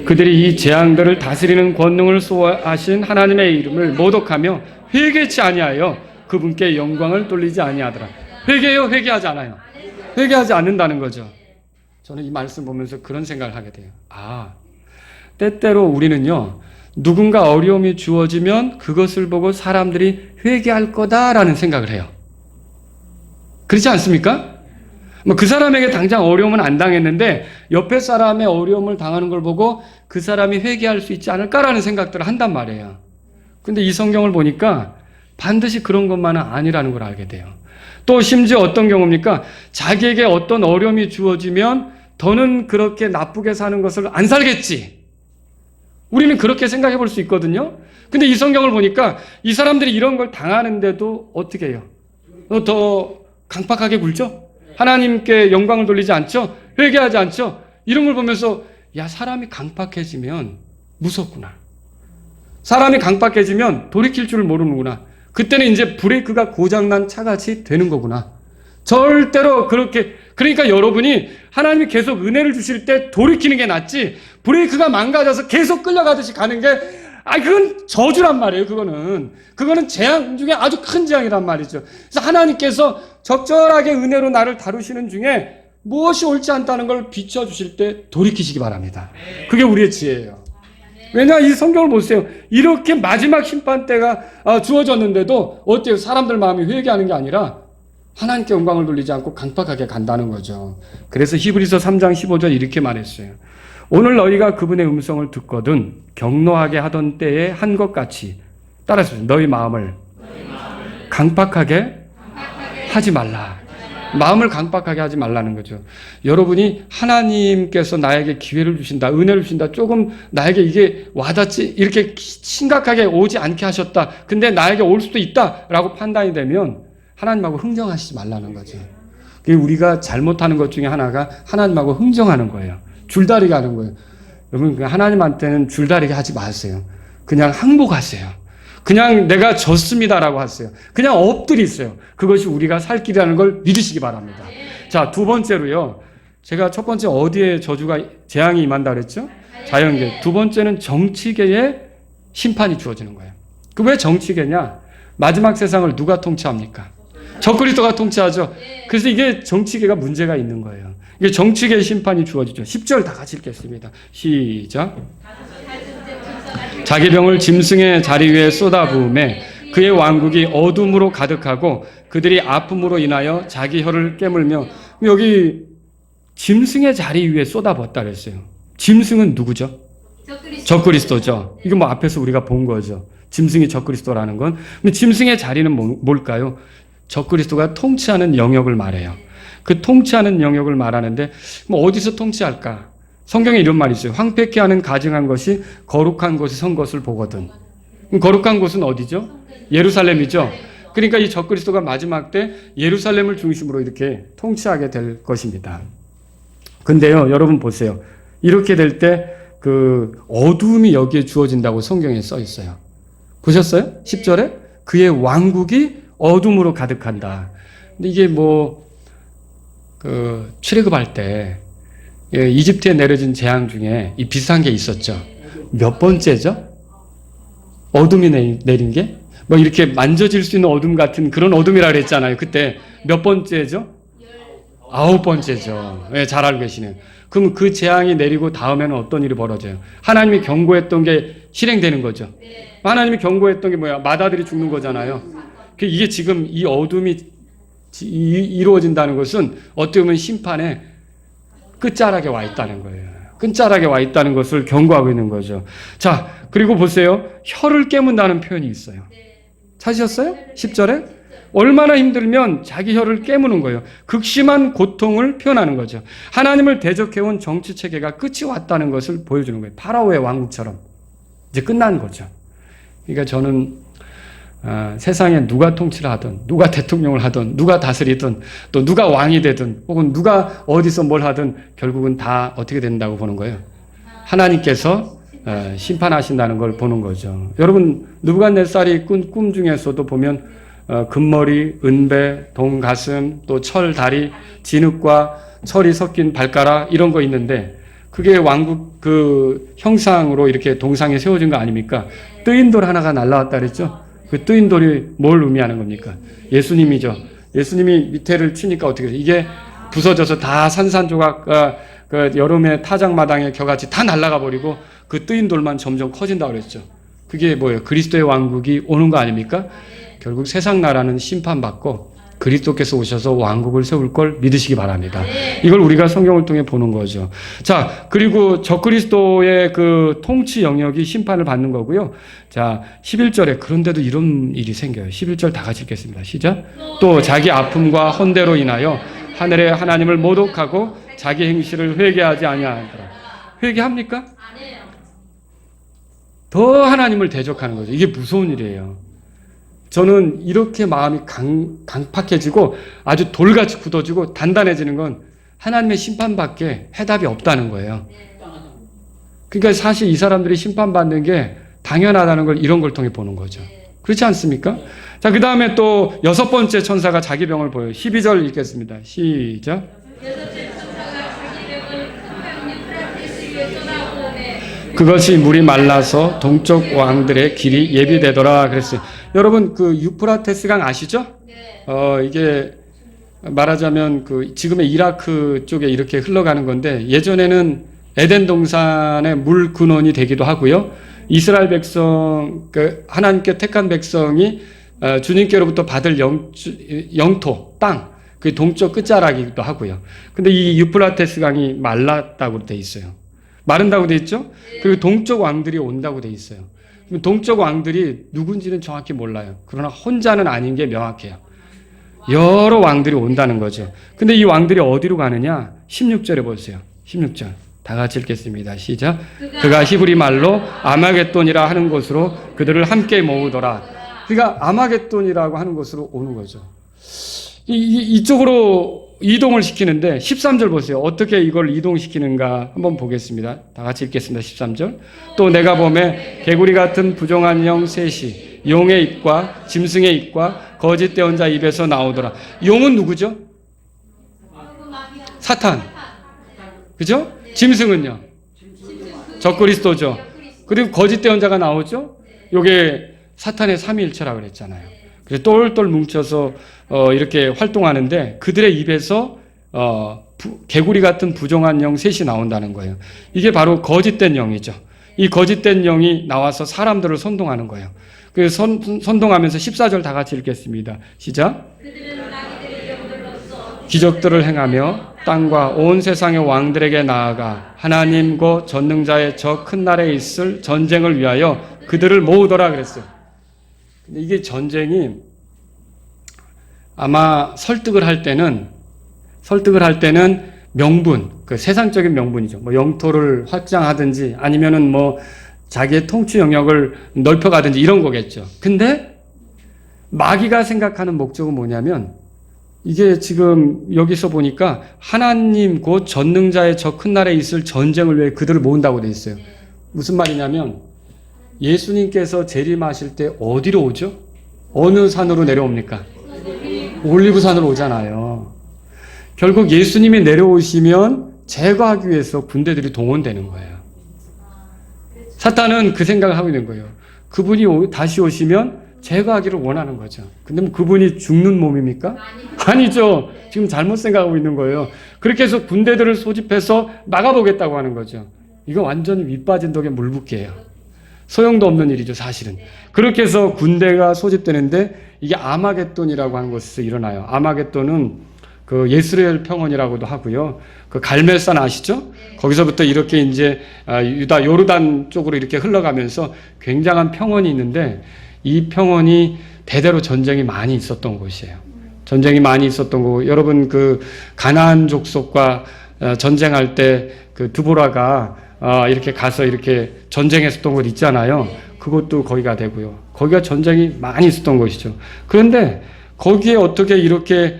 S1: 그들이 이 재앙들을 다스리는 권능을 소화하신 하나님의 이름을 모독하며 회개치 아니하여 그분께 영광을 돌리지 아니하더라. 회개해요? 회개하지 않아요? 회개하지 않는다는 거죠. 저는 이 말씀 보면서 그런 생각을 하게 돼요. 때때로 우리는요, 누군가 어려움이 주어지면 그것을 보고 사람들이 회개할 거다라는 생각을 해요. 그렇지 않습니까? 그 사람에게 당장 어려움은 안 당했는데 옆에 사람의 어려움을 당하는 걸 보고 그 사람이 회개할 수 있지 않을까라는 생각들을 한단 말이에요. 근데 이 성경을 보니까 반드시 그런 것만은 아니라는 걸 알게 돼요. 또 심지어 어떤 경우입니까? 자기에게 어떤 어려움이 주어지면 더는 그렇게 나쁘게 사는 것을 안 살겠지. 우리는 그렇게 생각해 볼 수 있거든요. 근데 이 성경을 보니까 이 사람들이 이런 걸 당하는데도 어떻게 해요? 더 강팍하게 굴죠? 하나님께 영광을 돌리지 않죠? 회개하지 않죠? 이런 걸 보면서 야, 사람이 강팍해지면 무섭구나. 사람이 강팍해지면 돌이킬 줄 모르는구나. 그때는 이제 브레이크가 고장난 차같이 되는 거구나. 절대로 그렇게, 그러니까 여러분이 하나님이 계속 은혜를 주실 때 돌이키는 게 낫지, 브레이크가 망가져서 계속 끌려가듯이 가는 게, 그건 저주란 말이에요, 그거는 재앙 중에 아주 큰 재앙이란 말이죠. 그래서 하나님께서 적절하게 은혜로 나를 다루시는 중에 무엇이 옳지 않다는 걸 비춰주실 때 돌이키시기 바랍니다. 그게 우리의 지혜예요. 왜냐, 이 성경을 보세요. 이렇게 마지막 심판 때가 주어졌는데도 어때요? 사람들 마음이 회개하는 게 아니라 하나님께 영광을 돌리지 않고 강팍하게 간다는 거죠. 그래서 히브리서 3장 15절 이렇게 말했어요. 오늘 너희가 그분의 음성을 듣거든 경노하게 하던 때에 한 것 같이, 따라서 너희 마음을 강팍하게 하지 말라. 마음을 강팍하게 하지 말라는 거죠. 여러분이 하나님께서 나에게 기회를 주신다, 은혜를 주신다, 조금 나에게 이게 와닿지, 이렇게 심각하게 오지 않게 하셨다, 근데 나에게 올 수도 있다라고 판단이 되면 하나님하고 흥정하시지 말라는 거죠. 우리가 잘못하는 것 중에 하나가 하나님하고 흥정하는 거예요. 줄다리기 하는 거예요. 여러분, 하나님한테는 줄다리기 하지 마세요. 그냥 항복하세요. 그냥 내가 졌습니다라고 하세요. 그냥 엎드리세요. 그것이 우리가 살 길이라는 걸 믿으시기 바랍니다. 자, 두 번째로요. 제가 첫 번째 어디에 저주가, 재앙이 임한다 그랬죠? 자연계. 두 번째는 정치계에 심판이 주어지는 거예요. 그 왜 정치계냐? 마지막 세상을 누가 통치합니까? 적그리스도가 통치하죠. 그래서 이게 정치계가 문제가 있는 거예요. 이게 정치계의 심판이 주어지죠. 10절 다 같이 읽겠습니다. 시작. 자기 병을 짐승의 자리 위에 쏟아부음에 그의 왕국이 어둠으로 가득하고 그들이 아픔으로 인하여 자기 혀를 깨물며, 여기 짐승의 자리 위에 쏟아붓다 그랬어요. 짐승은 누구죠? 적그리스도죠. 이거 뭐 앞에서 우리가 본 거죠. 짐승이 적그리스도라는 건. 근데 짐승의 자리는 뭘까요? 적그리스도가 통치하는 영역을 말해요. 그 통치하는 영역을 말하는데 뭐 어디서 통치할까? 성경에 이런 말이 있어요. 황폐케 하는 가증한 것이 거룩한 곳에 선 것을 보거든. 거룩한 곳은 어디죠? 예루살렘이죠. 그러니까 이 적그리스도가 마지막 때 예루살렘을 중심으로 이렇게 통치하게 될 것입니다. 근데요, 여러분 보세요. 이렇게 될 때 그 어두움이 여기에 주어진다고 성경에 써 있어요. 보셨어요? 10절에 그의 왕국이 어둠으로 가득한다. 근데 이게 뭐 출애굽할 때 이집트에 내려진 재앙 중에 이 비슷한 게 있었죠. 몇 번째죠? 어둠이 내린 게? 뭐 이렇게 만져질 수 있는 어둠 같은 그런 어둠이라 그랬잖아요. 그때 몇 번째죠? 9번째죠. 네, 잘 알고 계시네요. 그럼 그 재앙이 내리고 다음에는 어떤 일이 벌어져요? 하나님이 경고했던 게 실행되는 거죠. 하나님이 경고했던 게 뭐야? 마다들이 죽는 거잖아요. 이게 지금 이 어둠이 이루어진다는 것은 어떻게 보면 심판의 끝자락에 와 있다는 거예요. 끝자락에 와 있다는 것을 경고하고 있는 거죠. 자, 그리고 보세요. 혀를 깨문다는 표현이 있어요. 찾으셨어요? 10절에? 얼마나 힘들면 자기 혀를 깨무는 거예요. 극심한 고통을 표현하는 거죠. 하나님을 대적해온 정치 체계가 끝이 왔다는 것을 보여주는 거예요. 파라오의 왕국처럼 이제 끝난 거죠. 그러니까 저는 세상에 누가 통치를 하든, 누가 대통령을 하든, 누가 다스리든, 또 누가 왕이 되든, 혹은 누가 어디서 뭘 하든 결국은 다 어떻게 된다고 보는 거예요. 하나님께서 심판하신다는 걸 보는 거죠. 여러분, 느부갓네살이 꾼 꿈 중에서도 보면 금머리, 은배, 동가슴, 또 철 다리, 진흙과 철이 섞인 발가락 이런 거 있는데 그게 왕국 그 형상으로 이렇게 동상에 세워진 거 아닙니까? 뜨인 돌 하나가 날라왔다 그랬죠? 그 뜨인 돌이 뭘 의미하는 겁니까? 예수님이죠. 예수님이 밑에를 치니까 어떻게 돼요? 이게 부서져서 다 산산조각, 그 여름에 타작마당에 겨같이 다 날아가 버리고 그 뜨인 돌만 점점 커진다고 그랬죠. 그게 뭐예요? 그리스도의 왕국이 오는 거 아닙니까? 결국 세상 나라는 심판받고 그리스도께서 오셔서 왕국을 세울 걸 믿으시기 바랍니다. 이걸 우리가 성경을 통해 보는 거죠. 자, 그리고 적그리스도의 그 통치 영역이 심판을 받는 거고요. 자, 11절에 그런데도 이런 일이 생겨요. 11절 다 같이 읽겠습니다. 시작. 또 자기 아픔과 헌대로 인하여 하늘의 하나님을 모독하고 자기 행실을 회개하지 아니하더라. 회개합니까? 더 하나님을 대적하는 거죠. 이게 무서운 일이에요. 저는 이렇게 마음이 강팍해지고 아주 돌같이 굳어지고 단단해지는 건 하나님의 심판밖에 해답이 없다는 거예요. 그러니까 사실 이 사람들이 심판받는 게 당연하다는 걸 이런 걸 통해 보는 거죠. 그렇지 않습니까? 자, 그 다음에 또 6번째 천사가 자기 병을 보여요. 12절 읽겠습니다. 시작.
S2: 여섯째 천사가 자기 병을 큰 유프라테스 위에 쏟아부으매
S1: 그것이 물이 말라서 동쪽 왕들의 길이 예비되더라 그랬어요. 여러분 그 유프라테스 강 아시죠? 이게 말하자면 그 지금의 이라크 쪽에 이렇게 흘러가는 건데 예전에는 에덴 동산의 물 근원이 되기도 하고요. 이스라엘 백성, 그 하나님께 택한 백성이 주님께로부터 받을 영토, 땅, 그 동쪽 끝자락이기도 하고요. 근데 이 유프라테스 강이 말랐다고 돼 있어요. 마른다고 돼 있죠? 그리고 동쪽 왕들이 온다고 돼 있어요. 동쪽 왕들이 누군지는 정확히 몰라요. 그러나 혼자는 아닌 게 명확해요. 여러 왕들이 온다는 거죠. 근데 이 왕들이 어디로 가느냐? 16절에 보세요. 16절. 다 같이 읽겠습니다. 시작. 그가 히브리 말로 아마겟돈이라 하는 곳으로 그들을 함께 모으더라. 그러니까 아마겟돈이라고 하는 곳으로 오는 거죠. 이쪽으로 이동을 시키는데 13절 보세요. 어떻게 이걸 이동시키는가 한번 보겠습니다. 다 같이 읽겠습니다. 13절. 또 내가 보매 개구리 같은 부정한 영 셋이 용의 입과 짐승의 입과 거짓 대언자 입에서 나오더라. 용은 누구죠? 사탄. 그죠? 짐승은요? 적그리스도죠. 그리고 거짓 대언자가 나오죠? 요게 사탄의 삼위일체라고 그랬잖아요. 그래서 똘똘 뭉쳐서 이렇게 활동하는데 그들의 입에서 개구리 같은 부정한 영 셋이 나온다는 거예요. 이게 바로 거짓된 영이죠. 이 거짓된 영이 나와서 사람들을 선동하는 거예요. 그래서 선동하면서 14절 다 같이 읽겠습니다. 시작. 기적들을 행하며 땅과 온 세상의 왕들에게 나아가 하나님 곧 전능자의 저 큰 날에 있을 전쟁을 위하여 그들을 모으더라 그랬어요. 근데 이게 전쟁이 아마 설득을 할 때는 명분, 그 세상적인 명분이죠. 뭐 영토를 확장하든지 아니면은 뭐 자기의 통치 영역을 넓혀가든지 이런 거겠죠. 근데 마귀가 생각하는 목적은 뭐냐면 이게 지금 여기서 보니까 하나님 곧 전능자의 저 큰 날에 있을 전쟁을 위해 그들을 모은다고 돼 있어요. 무슨 말이냐면 예수님께서 재림하실 때 어디로 오죠? 어느 산으로 내려옵니까? 올리브산으로 오잖아요. 결국 예수님이 내려오시면 제거하기 위해서 군대들이 동원되는 거예요. 사탄은 그 생각을 하고 있는 거예요. 그분이 다시 오시면 제거하기를 원하는 거죠. 근데 뭐 그분이 죽는 몸입니까? 아니죠. 지금 잘못 생각하고 있는 거예요. 그렇게 해서 군대들을 소집해서 막아보겠다고 하는 거죠. 이거 완전히 밑빠진 독에 물 붓기예요. 소용도 없는 일이죠, 사실은. 그렇게 해서 군대가 소집되는데 이게 아마겟돈이라고 하는 곳에서 일어나요. 아마겟돈은 그 예스레엘 평원이라고도 하고요. 그 갈멜산 아시죠? 거기서부터 이렇게 이제 유다 요르단 쪽으로 이렇게 흘러가면서 굉장한 평원이 있는데 이 평원이 대대로 전쟁이 많이 있었던 곳이에요. 전쟁이 많이 있었던 거고 여러분 그 가나안 족속과 전쟁할 때 그 드보라가 이렇게 가서 이렇게 전쟁했었던 곳 있잖아요. 그것도 거기가 되고요. 거기가 전쟁이 많이 있었던 곳이죠. 그런데 거기에 어떻게 이렇게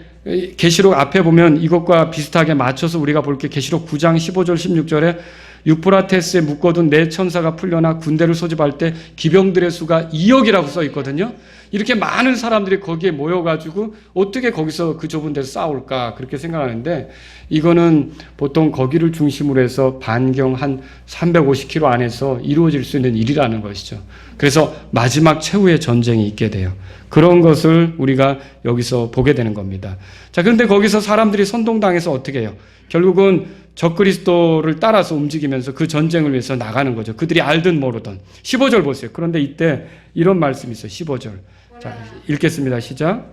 S1: 계시록 앞에 보면 이것과 비슷하게 맞춰서 우리가 볼 게 계시록 9장 15절 16절에 유프라테스에 묶어둔 네 천사가 풀려나 군대를 소집할 때 기병들의 수가 2억이라고 써 있거든요. 이렇게 많은 사람들이 거기에 모여가지고 어떻게 거기서 그 좁은 데서 싸울까 그렇게 생각하는데 이거는 보통 거기를 중심으로 해서 반경 한 350km 안에서 이루어질 수 있는 일이라는 것이죠. 그래서 마지막 최후의 전쟁이 있게 돼요. 그런 것을 우리가 여기서 보게 되는 겁니다. 자, 그런데 거기서 사람들이 선동당해서 어떻게 해요? 결국은 적그리스도를 따라서 움직이면서 그 전쟁을 위해서 나가는 거죠. 그들이 알든 모르든. 15절 보세요. 그런데 이때 이런 말씀이 있어요. 15절. 자, 읽겠습니다. 시작.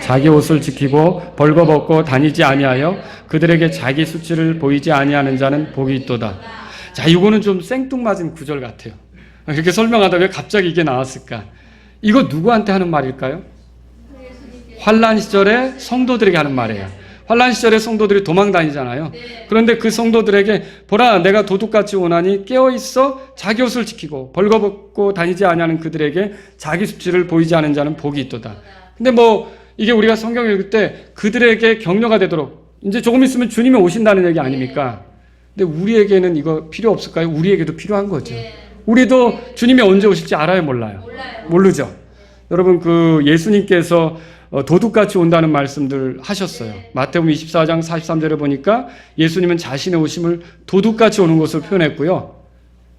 S1: 자기 옷을 지키고 벌거벗고 다니지 아니하여 그들에게 자기 수치를 보이지 아니하는 자는 복이 있도다. 자, 이거는 좀 생뚱맞은 구절 같아요. 이렇게 설명하다 왜 갑자기 이게 나왔을까? 이거 누구한테 하는 말일까요? 환란 시절에 성도들에게 하는 말이에요. 환란 시절에 성도들이 도망 다니잖아요. 그런데 그 성도들에게 보라 내가 도둑같이 오나니 깨어있어 자기 옷을 지키고 벌거벗고 다니지 아니하는 그들에게 자기 수치를 보이지 않은 자는 복이 있도다. 근데 뭐 이게 우리가 성경 읽을 때 그들에게 격려가 되도록 이제 조금 있으면 주님이 오신다는 얘기 아닙니까? 근데 우리에게는 이거 필요 없을까요? 우리에게도 필요한 거죠. 우리도 주님이 언제 오실지 알아요, 몰라요? 모르죠. 여러분 그 예수님께서 도둑같이 온다는 말씀들 하셨어요. 마태복음 24장 43절에 보니까 예수님은 자신의 오심을 도둑같이 오는 것으로 표현했고요.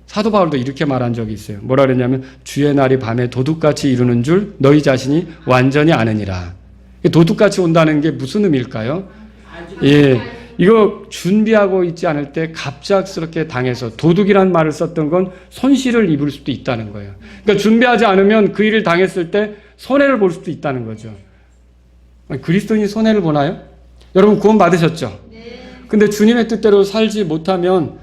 S1: 사도 바울도 이렇게 말한 적이 있어요. 뭐라 그랬냐면 주의 날이 밤에 도둑같이 이루는 줄 너희 자신이 완전히 아느니라. 도둑같이 온다는 게 무슨 의미일까요? 예, 이거 준비하고 있지 않을 때 갑작스럽게 당해서 도둑이란 말을 썼던 건 손실을 입을 수도 있다는 거예요. 그러니까 준비하지 않으면 그 일을 당했을 때 손해를 볼 수도 있다는 거죠. 그리스도인이 손해를 보나요? 여러분 구원 받으셨죠? 근데 주님의 뜻대로 살지 못하면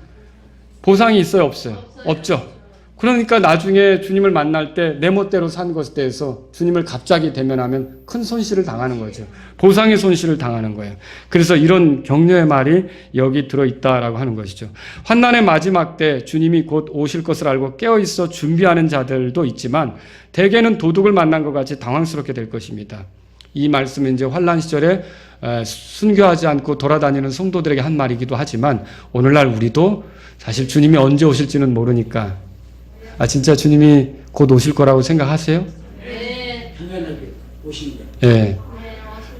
S1: 보상이 있어요, 없어요? 없죠. 그러니까 나중에 주님을 만날 때 내 멋대로 산 것에 대해서 주님을 갑자기 대면하면 큰 손실을 당하는 거죠. 보상의 손실을 당하는 거예요. 그래서 이런 격려의 말이 여기 들어있다라고 하는 것이죠. 환난의 마지막 때 주님이 곧 오실 것을 알고 깨어있어 준비하는 자들도 있지만 대개는 도둑을 만난 것 같이 당황스럽게 될 것입니다. 이 말씀은 이제 환난 시절에 순교하지 않고 돌아다니는 성도들에게 한 말이기도 하지만 오늘날 우리도 사실 주님이 언제 오실지는 모르니까 진짜 주님이 곧 오실 거라고 생각하세요?
S2: 네.
S3: 당연하게 오십니다.
S1: 예.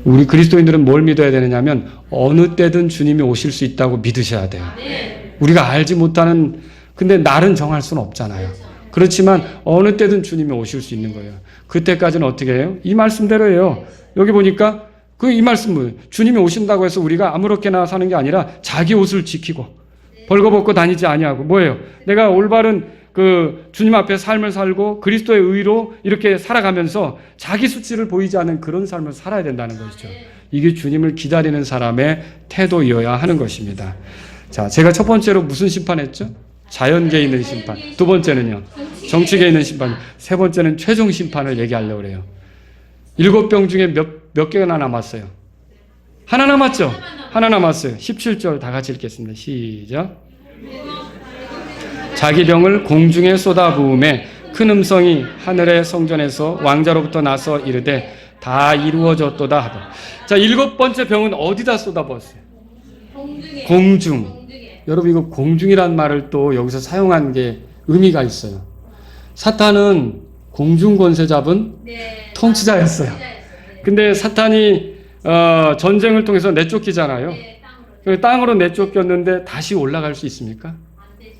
S1: 우리 그리스도인들은 뭘 믿어야 되느냐면 어느 때든 주님이 오실 수 있다고 믿으셔야 돼요. 우리가 알지 못하는 근데 날은 정할 수는 없잖아요. 그렇지만 어느 때든 주님이 오실 수 있는 거예요. 그때까지는 어떻게 해요? 이 말씀대로예요. 여기 보니까 이 말씀은 주님이 오신다고 해서 우리가 아무렇게나 사는 게 아니라 자기 옷을 지키고 벌거벗고 다니지 아니하고 뭐예요? 내가 올바른 그 주님 앞에 삶을 살고 그리스도의 의로 이렇게 살아가면서 자기 수치를 보이지 않는 그런 삶을 살아야 된다는 것이죠. 이게 주님을 기다리는 사람의 태도이어야 하는 것입니다. 자, 제가 첫 번째로 무슨 심판했죠? 자연계에 있는 심판. 두 번째는요, 정치계에 있는 심판. 세 번째는 최종 심판을 얘기하려고 그래요. 7병 중에 몇 개가 남았어요? 하나 남았죠? 하나 남았어요. 17절 다 같이 읽겠습니다. 시작. 자기 병을 공중에 쏟아부음에 큰 음성이 하늘의 성전에서 왕자로부터 나서 이르되 다 이루어졌도다 하더라. 자, 7번째 병은 어디다 쏟아부었어요? 공중. 여러분 이거 공중이란 말을 또 여기서 사용한 게 의미가 있어요. 사탄은 공중 권세 잡은 통치자였어요. 근데 사탄이 전쟁을 통해서 내쫓기잖아요. 땅으로 내쫓겼는데 다시 올라갈 수 있습니까?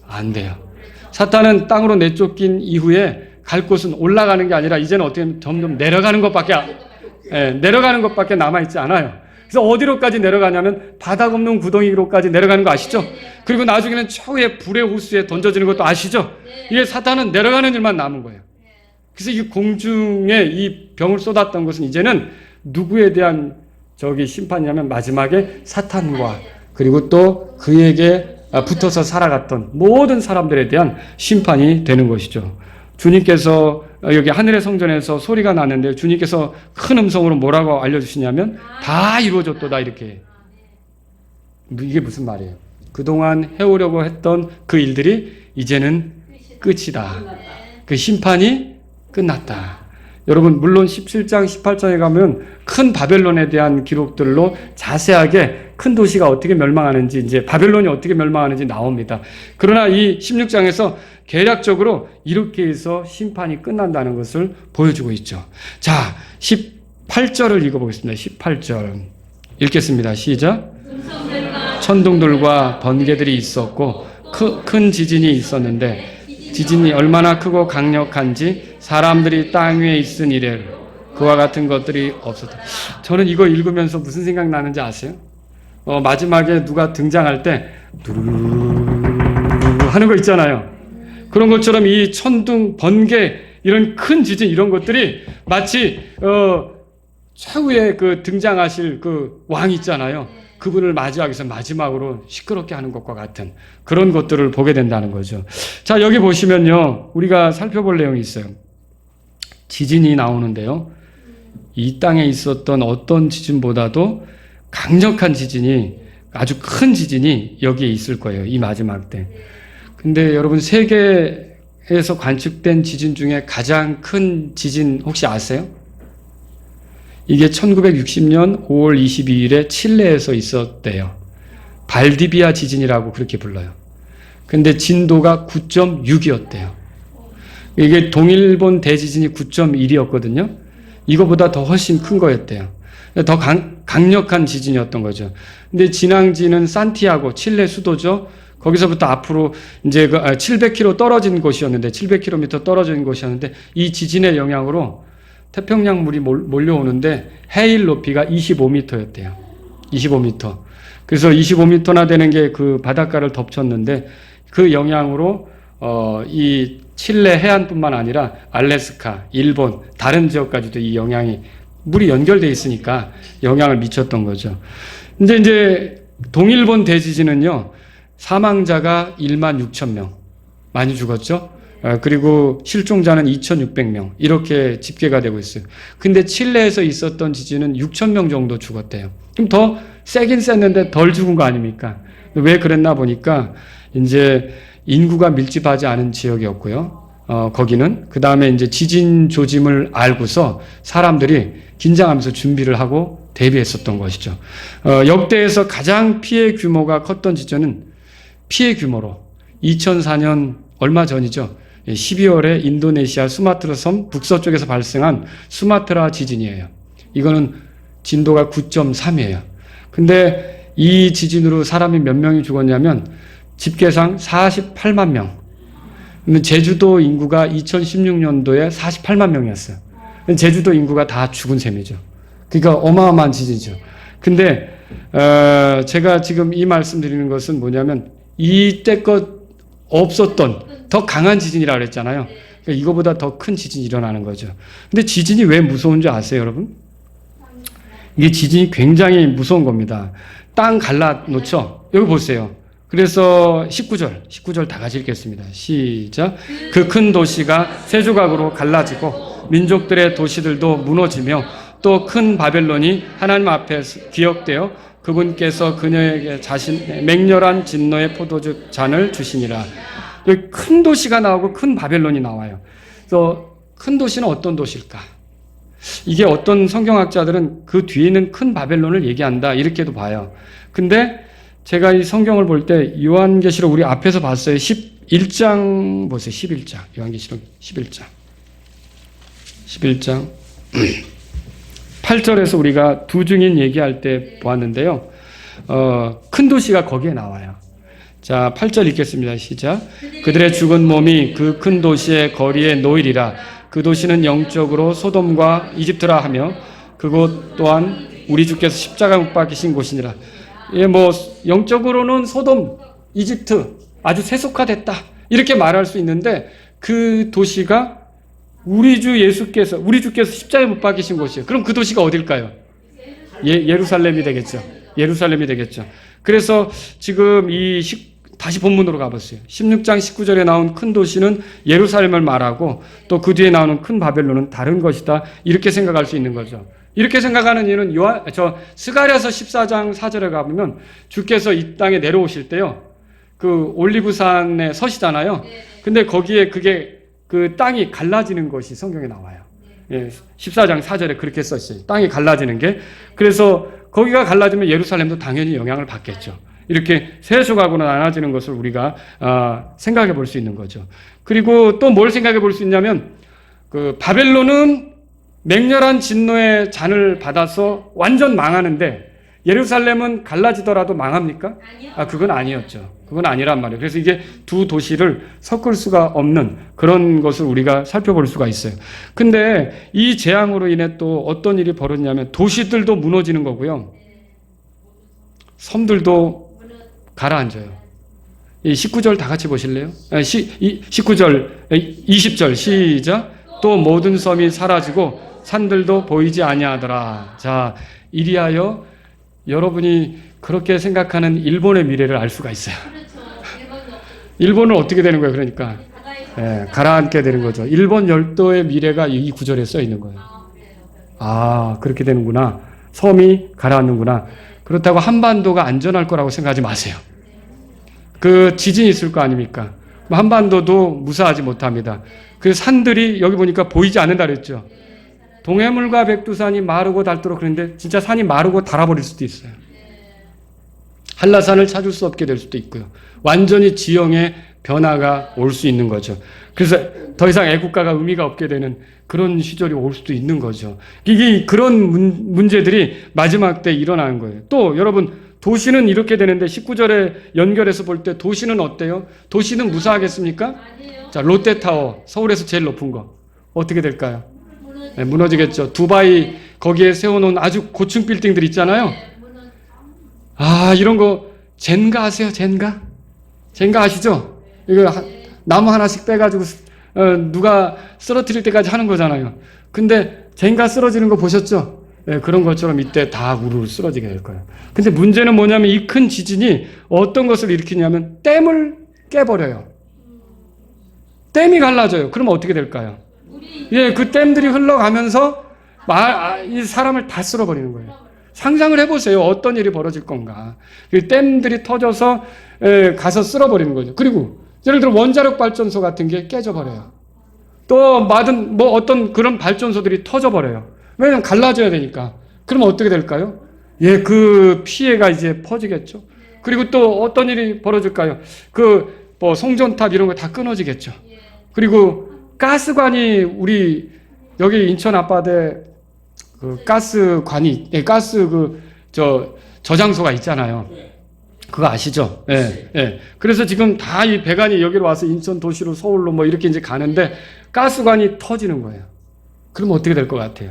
S1: 안 돼요. 사탄은 땅으로 내쫓긴 이후에 갈 곳은 올라가는 게 아니라 이제는 어떻게 보면 점점 내려가는 것밖에 남아있지 않아요. 그래서 어디로까지 내려가냐면 바닥 없는 구덩이로까지 내려가는 거 아시죠? 그리고 나중에는 최후의 불의 호수에 던져지는 것도 아시죠? 이게 사탄은 내려가는 일만 남은 거예요. 그래서 이 공중에 이 병을 쏟았던 것은 이제는 누구에 대한 심판이냐면 마지막에 사탄과 그리고 또 그에게 붙어서 살아갔던 모든 사람들에 대한 심판이 되는 것이죠. 주님께서 여기 하늘의 성전에서 소리가 나는데 주님께서 큰 음성으로 뭐라고 알려주시냐면 다 이루어졌도다 이렇게. 이게 무슨 말이에요? 그동안 해오려고 했던 그 일들이 이제는 끝이다. 그 심판이 끝났다. 여러분 물론 17장 18장에 가면 큰 바벨론에 대한 기록들로 자세하게 큰 도시가 어떻게 멸망하는지 이제 바벨론이 어떻게 멸망하는지 나옵니다. 그러나 이 16장에서 개략적으로 이렇게 해서 심판이 끝난다는 것을 보여주고 있죠. 자, 18절을 읽어보겠습니다. 18절 읽겠습니다. 시작. 천둥들과 번개들이 있었고 큰 지진이 있었는데 지진이 얼마나 크고 강력한지 사람들이 땅 위에 있은 이래 그와 같은 것들이 없었다. 저는 이거 읽으면서 무슨 생각 나는지 아세요? 마지막에 누가 등장할 때 두루루 하는 거 있잖아요. 그런 것처럼 이 천둥, 번개, 이런 큰 지진 이런 것들이 마치 최후에 그 등장하실 그 왕 있잖아요. 그분을 맞이하기 위해서 마지막으로 시끄럽게 하는 것과 같은 그런 것들을 보게 된다는 거죠. 자, 여기 보시면요. 우리가 살펴볼 내용이 있어요. 지진이 나오는데요. 이 땅에 있었던 어떤 지진보다도 강력한 지진이, 아주 큰 지진이 여기에 있을 거예요. 이 마지막 때. 근데 여러분 세계에서 관측된 지진 중에 가장 큰 지진 혹시 아세요? 이게 1960년 5월 22일에 칠레에서 있었대요. 발디비아 지진이라고 그렇게 불러요. 근데 진도가 9.6이었대요. 이게 동일본 대지진이 9.1이었거든요. 이거보다 더 훨씬 큰 거였대요. 더 강력한 지진이었던 거죠. 근데 진앙지는 산티아고, 칠레 수도죠. 거기서부터 앞으로 이제 700km 떨어진 곳이었는데, 700km 떨어진 곳이었는데, 이 지진의 영향으로 태평양 물이 몰려오는데 해일 높이가 25m였대요. 25m. 그래서 25m나 되는 게 그 바닷가를 덮쳤는데 그 영향으로 이 칠레 해안뿐만 아니라 알래스카, 일본, 다른 지역까지도 이 영향이 물이 연결돼 있으니까 영향을 미쳤던 거죠. 근데 이제 동일본 대지진은요, 사망자가 16,000명 많이 죽었죠. 그리고 실종자는 2,600명 이렇게 집계가 되고 있어요. 근데 칠레에서 있었던 지진은 6,000명 정도 죽었대요. 그럼 더 세긴 셌는데 덜 죽은 거 아닙니까? 왜 그랬나 보니까 이제 인구가 밀집하지 않은 지역이었고요. 거기는 그 다음에 이제 지진 조짐을 알고서 사람들이 긴장하면서 준비를 하고 대비했었던 것이죠. 역대에서 가장 피해 규모가 컸던 지진은 피해 규모로 2004년 얼마 전이죠. 12월에 인도네시아 수마트라 섬 북서쪽에서 발생한 수마트라 지진이에요. 이거는 진도가 9.3이에요. 근데 이 지진으로 사람이 몇 명이 죽었냐면 집계상 48만 명. 근데 제주도 인구가 2016년도에 48만 명이었어요. 제주도 인구가 다 죽은 셈이죠. 그러니까 어마어마한 지진이죠. 근데 제가 지금 이 말씀 드리는 것은 뭐냐면 이때껏 없었던 더 강한 지진이라고 그랬잖아요. 그러니까 이거보다 더 큰 지진이 일어나는 거죠. 근데 지진이 왜 무서운 줄 아세요, 여러분? 이게 지진이 굉장히 무서운 겁니다. 땅 갈라놓죠? 여기 보세요. 그래서 19절 다 같이 읽겠습니다. 시작. 그 큰 도시가 세 조각으로 갈라지고 민족들의 도시들도 무너지며 또 큰 바벨론이 하나님 앞에 기억되어 그분께서 그녀에게 자신 맹렬한 진노의 포도주 잔을 주시니라. 여기 큰 도시가 나오고 큰 바벨론이 나와요. 그래서 큰 도시는 어떤 도시일까? 이게 어떤 성경학자들은 그 뒤에 있는 큰 바벨론을 얘기한다 이렇게도 봐요. 근데 제가 이 성경을 볼 때 요한계시록 우리 앞에서 봤어요. 11장 보세요. 11장. 요한계시록 11장. 11장 8절에서 우리가 두 증인 얘기할 때 보았는데요. 큰 도시가 거기에 나와요. 자, 8절 읽겠습니다. 시작. 그들의 죽은 몸이 그 큰 도시의 거리에 놓이리라. 그 도시는 영적으로 소돔과 이집트라 하며 그곳 또한 우리 주께서 십자가 못 박히신 곳이니라. 예, 뭐 영적으로는 소돔, 이집트 아주 세속화됐다 이렇게 말할 수 있는데 그 도시가 우리 주께서 십자가에 못 박히신 곳이에요. 그럼 그 도시가 어딜까요? 예루살렘이 되겠죠. 예루살렘이 되겠죠. 그래서 지금 다시 본문으로 가보세요. 16장 19절에 나온 큰 도시는 예루살렘을 말하고 또 그 뒤에 나오는 큰 바벨론은 다른 것이다. 이렇게 생각할 수 있는 거죠. 이렇게 생각하는 이유는 스가랴서 14장 4절에 가보면 주께서 이 땅에 내려오실 때요. 그 올리브산에 서시잖아요. 근데 거기에 그 땅이 갈라지는 것이 성경에 나와요. 예, 14장 4절에 그렇게 썼어요. 땅이 갈라지는 게. 그래서 거기가 갈라지면 예루살렘도 당연히 영향을 받겠죠. 이렇게 세 조각으로 나눠지는 것을 우리가 생각해 볼 수 있는 거죠. 그리고 또 뭘 생각해 볼 수 있냐면 그 바벨론은 맹렬한 진노의 잔을 받아서 완전 망하는데 예루살렘은 갈라지더라도 망합니까? 그건 아니었죠. 그건 아니란 말이에요. 그래서 이게 두 도시를 섞을 수가 없는 그런 것을 우리가 살펴볼 수가 있어요. 근데 이 재앙으로 인해 또 어떤 일이 벌어지냐면 도시들도 무너지는 거고요. 섬들도 가라앉아요. 이 19절 다 같이 보실래요? 19절, 20절 시작. 또 모든 섬이 사라지고 산들도 보이지 아니하더라. 자, 이리하여 여러분이 그렇게 생각하는 일본의 미래를 알 수가 있어요. 일본은 어떻게 되는 거예요? 그러니까 가라앉게 되는 거죠. 일본 열도의 미래가 이 구절에 써 있는 거예요. 그렇게 되는구나. 섬이 가라앉는구나. 그렇다고 한반도가 안전할 거라고 생각하지 마세요. 그 지진이 있을 거 아닙니까? 한반도도 무사하지 못합니다. 그 산들이 여기 보니까 보이지 않는다 그랬죠. 동해물과 백두산이 마르고 닳도록 그런데 진짜 산이 마르고 닳아버릴 수도 있어요. 한라산을 찾을 수 없게 될 수도 있고요. 완전히 지형의 변화가 올 수 있는 거죠. 그래서 더 이상 애국가가 의미가 없게 되는 그런 시절이 올 수도 있는 거죠. 이게 그런 문제들이 마지막 때 일어나는 거예요. 또 여러분 도시는 이렇게 되는데 19절에 연결해서 볼 때 도시는 어때요? 도시는 무사하겠습니까? 자, 롯데타워 서울에서 제일 높은 거 어떻게 될까요? 네, 무너지겠죠. 두바이 거기에 세워놓은 아주 고층 빌딩들 있잖아요. 아, 이런 거 젠가 아세요? 젠가? 젠가 아시죠? 이거 나무 하나씩 빼가지고 누가 쓰러뜨릴 때까지 하는 거잖아요. 근데 젠가 쓰러지는 거 보셨죠? 네, 그런 것처럼 이때 다 우르르 쓰러지게 될 거예요. 근데 문제는 뭐냐면 이 큰 지진이 어떤 것을 일으키냐면 댐을 깨버려요. 댐이 갈라져요. 그러면 어떻게 될까요? 예, 그 댐들이 흘러가면서 이 사람을 다 쓸어버리는 거예요. 상상을 해보세요. 어떤 일이 벌어질 건가. 그 댐들이 터져서 가서 쓸어버리는 거죠. 그리고 예를 들어 원자력 발전소 같은 게 깨져버려요. 또 어떤 그런 발전소들이 터져버려요. 왜냐면 갈라져야 되니까. 그러면 어떻게 될까요? 예, 그 피해가 이제 퍼지겠죠. 그리고 또 어떤 일이 벌어질까요? 송전탑 이런 거 다 끊어지겠죠. 그리고 가스관이 우리 여기 인천 앞바다에 가스관이 저장소가 있잖아요. 그거 아시죠? 예, 예. 그래서 지금 다 이 배관이 여기로 와서 인천 도시로 서울로 뭐 이렇게 이제 가는데 가스관이 터지는 거예요. 그럼 어떻게 될 것 같아요?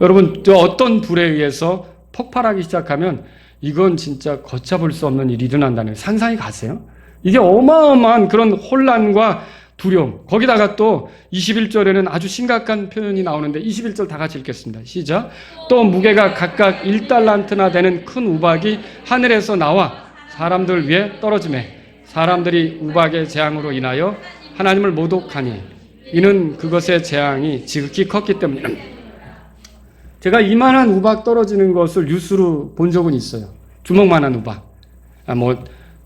S1: 여러분, 어떤 불에 의해서 폭발하기 시작하면 이건 진짜 걷잡을 수 없는 일이 일어난다는 거예요. 상상이 가세요? 이게 어마어마한 그런 혼란과 두려움. 거기다가 또 21절에는 아주 심각한 표현이 나오는데 21절 다 같이 읽겠습니다. 시작. 또 무게가 각각 1달란트나 되는 큰 우박이 하늘에서 나와 사람들 위에 떨어지매 사람들이 우박의 재앙으로 인하여 하나님을 모독하니 이는 그것의 재앙이 지극히 컸기 때문이라. 제가 이만한 우박 떨어지는 것을 뉴스로 본 적은 있어요. 주먹만한 우박.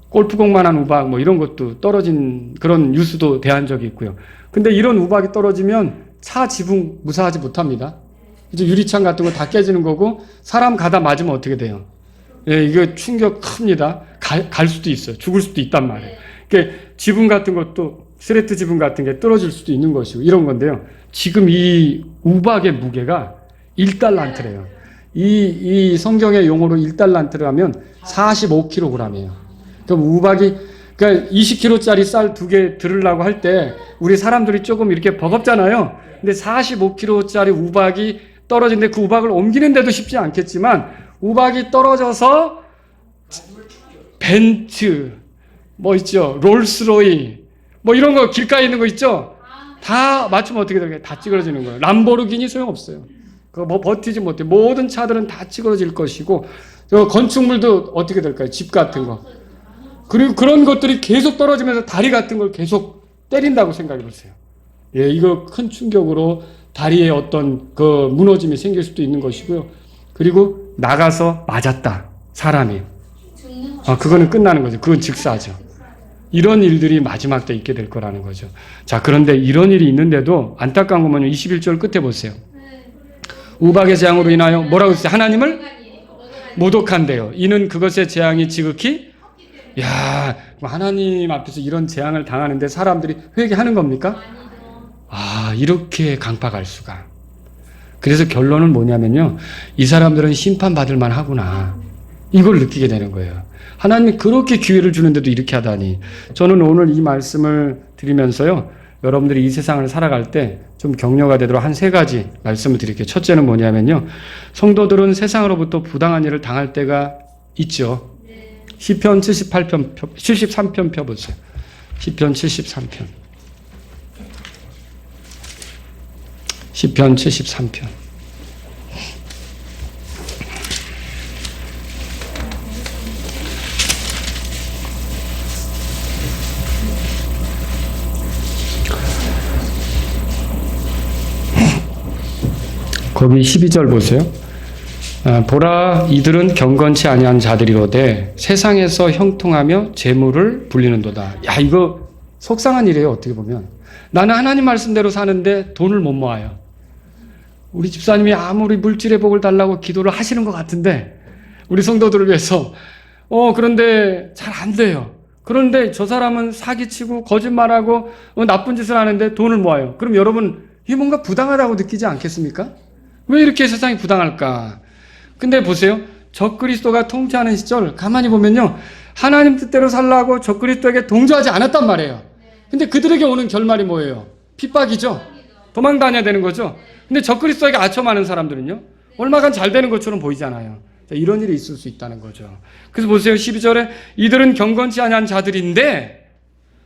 S1: 골프공만한 우박 이런 것도 떨어진 그런 뉴스도 대한 적이 있고요. 근데 이런 우박이 떨어지면 차 지붕 무사하지 못합니다. 이제 유리창 같은 거 다 깨지는 거고 사람 가다 맞으면 어떻게 돼요? 예, 이거 충격 큽니다. 갈 수도 있어요. 죽을 수도 있단 말이에요. 그러니까 지붕 같은 것도 스레트 지붕 같은 게 떨어질 수도 있는 것이고 이런 건데요. 지금 이 우박의 무게가 1달란트래요. 이 성경의 용어로 1달란트를 하면 45kg이에요. 그럼 우박이, 그러니까 20kg짜리 쌀 2개 들으려고 할 때 우리 사람들이 조금 이렇게 버겁잖아요. 근데 45kg짜리 우박이 떨어지는데 그 우박을 옮기는데도 쉽지 않겠지만 우박이 떨어져서 벤츠, 있죠. 롤스로이, 이런 거 길가에 있는 거 있죠. 다 맞추면 어떻게 될까요? 다 찌그러지는 거예요. 람보르기니 소용없어요. 그거 버티지 못해. 모든 차들은 다 찌그러질 것이고, 건축물도 어떻게 될까요? 집 같은 거. 그리고 그런 것들이 계속 떨어지면서 다리 같은 걸 계속 때린다고 생각해 보세요. 예, 이거 큰 충격으로 다리에 어떤 무너짐이 생길 수도 있는 것이고요. 그리고 나가서 맞았다. 사람이. 그거는 끝나는 거죠. 그건 즉사죠. 이런 일들이 마지막 때 있게 될 거라는 거죠. 자, 그런데 이런 일이 있는데도 안타까운 것만요. 21절 끝에 보세요. 우박의 재앙으로 인하여 뭐라고 했어요? 하나님을 모독한대요. 이는 그것의 재앙이 지극히 하나님 앞에서 이런 재앙을 당하는데 사람들이 회개하는 겁니까? 이렇게 강팍할 수가. 그래서 결론은 뭐냐면요. 이 사람들은 심판받을 만하구나. 이걸 느끼게 되는 거예요. 하나님이 그렇게 기회를 주는데도 이렇게 하다니. 저는 오늘 이 말씀을 드리면서요. 여러분들이 이 세상을 살아갈 때 좀 격려가 되도록 한 3가지 말씀을 드릴게요. 첫째는 뭐냐면요. 성도들은 세상으로부터 부당한 일을 당할 때가 있죠. 시편 73편 펴보세요. 시편 73편. 시편 73편. 거기 12절 보세요. 보라, 이들은 경건치 아니한 자들이로되 세상에서 형통하며 재물을 불리는도다. 이거 속상한 일이에요. 어떻게 보면 나는 하나님 말씀대로 사는데 돈을 못 모아요. 우리 집사님이 아무리 물질의 복을 달라고 기도를 하시는 것 같은데 우리 성도들을 위해서 그런데 잘 안 돼요. 그런데 저 사람은 사기치고 거짓말하고 나쁜 짓을 하는데 돈을 모아요. 그럼 여러분 이게 뭔가 부당하다고 느끼지 않겠습니까? 왜 이렇게 세상이 부당할까? 근데 보세요. 적그리스도가 통치하는 시절 가만히 보면요. 하나님 뜻대로 살라고 적그리스도에게 동조하지 않았단 말이에요. 근데 그들에게 오는 결말이 뭐예요? 핍박이죠. 도망 다녀야 되는 거죠. 근데 적그리스도에게 아첨하는 사람들은요. 얼마간 잘 되는 것처럼 보이잖아요. 이런 일이 있을 수 있다는 거죠. 그래서 보세요. 12절에 이들은 경건치 아니한 자들인데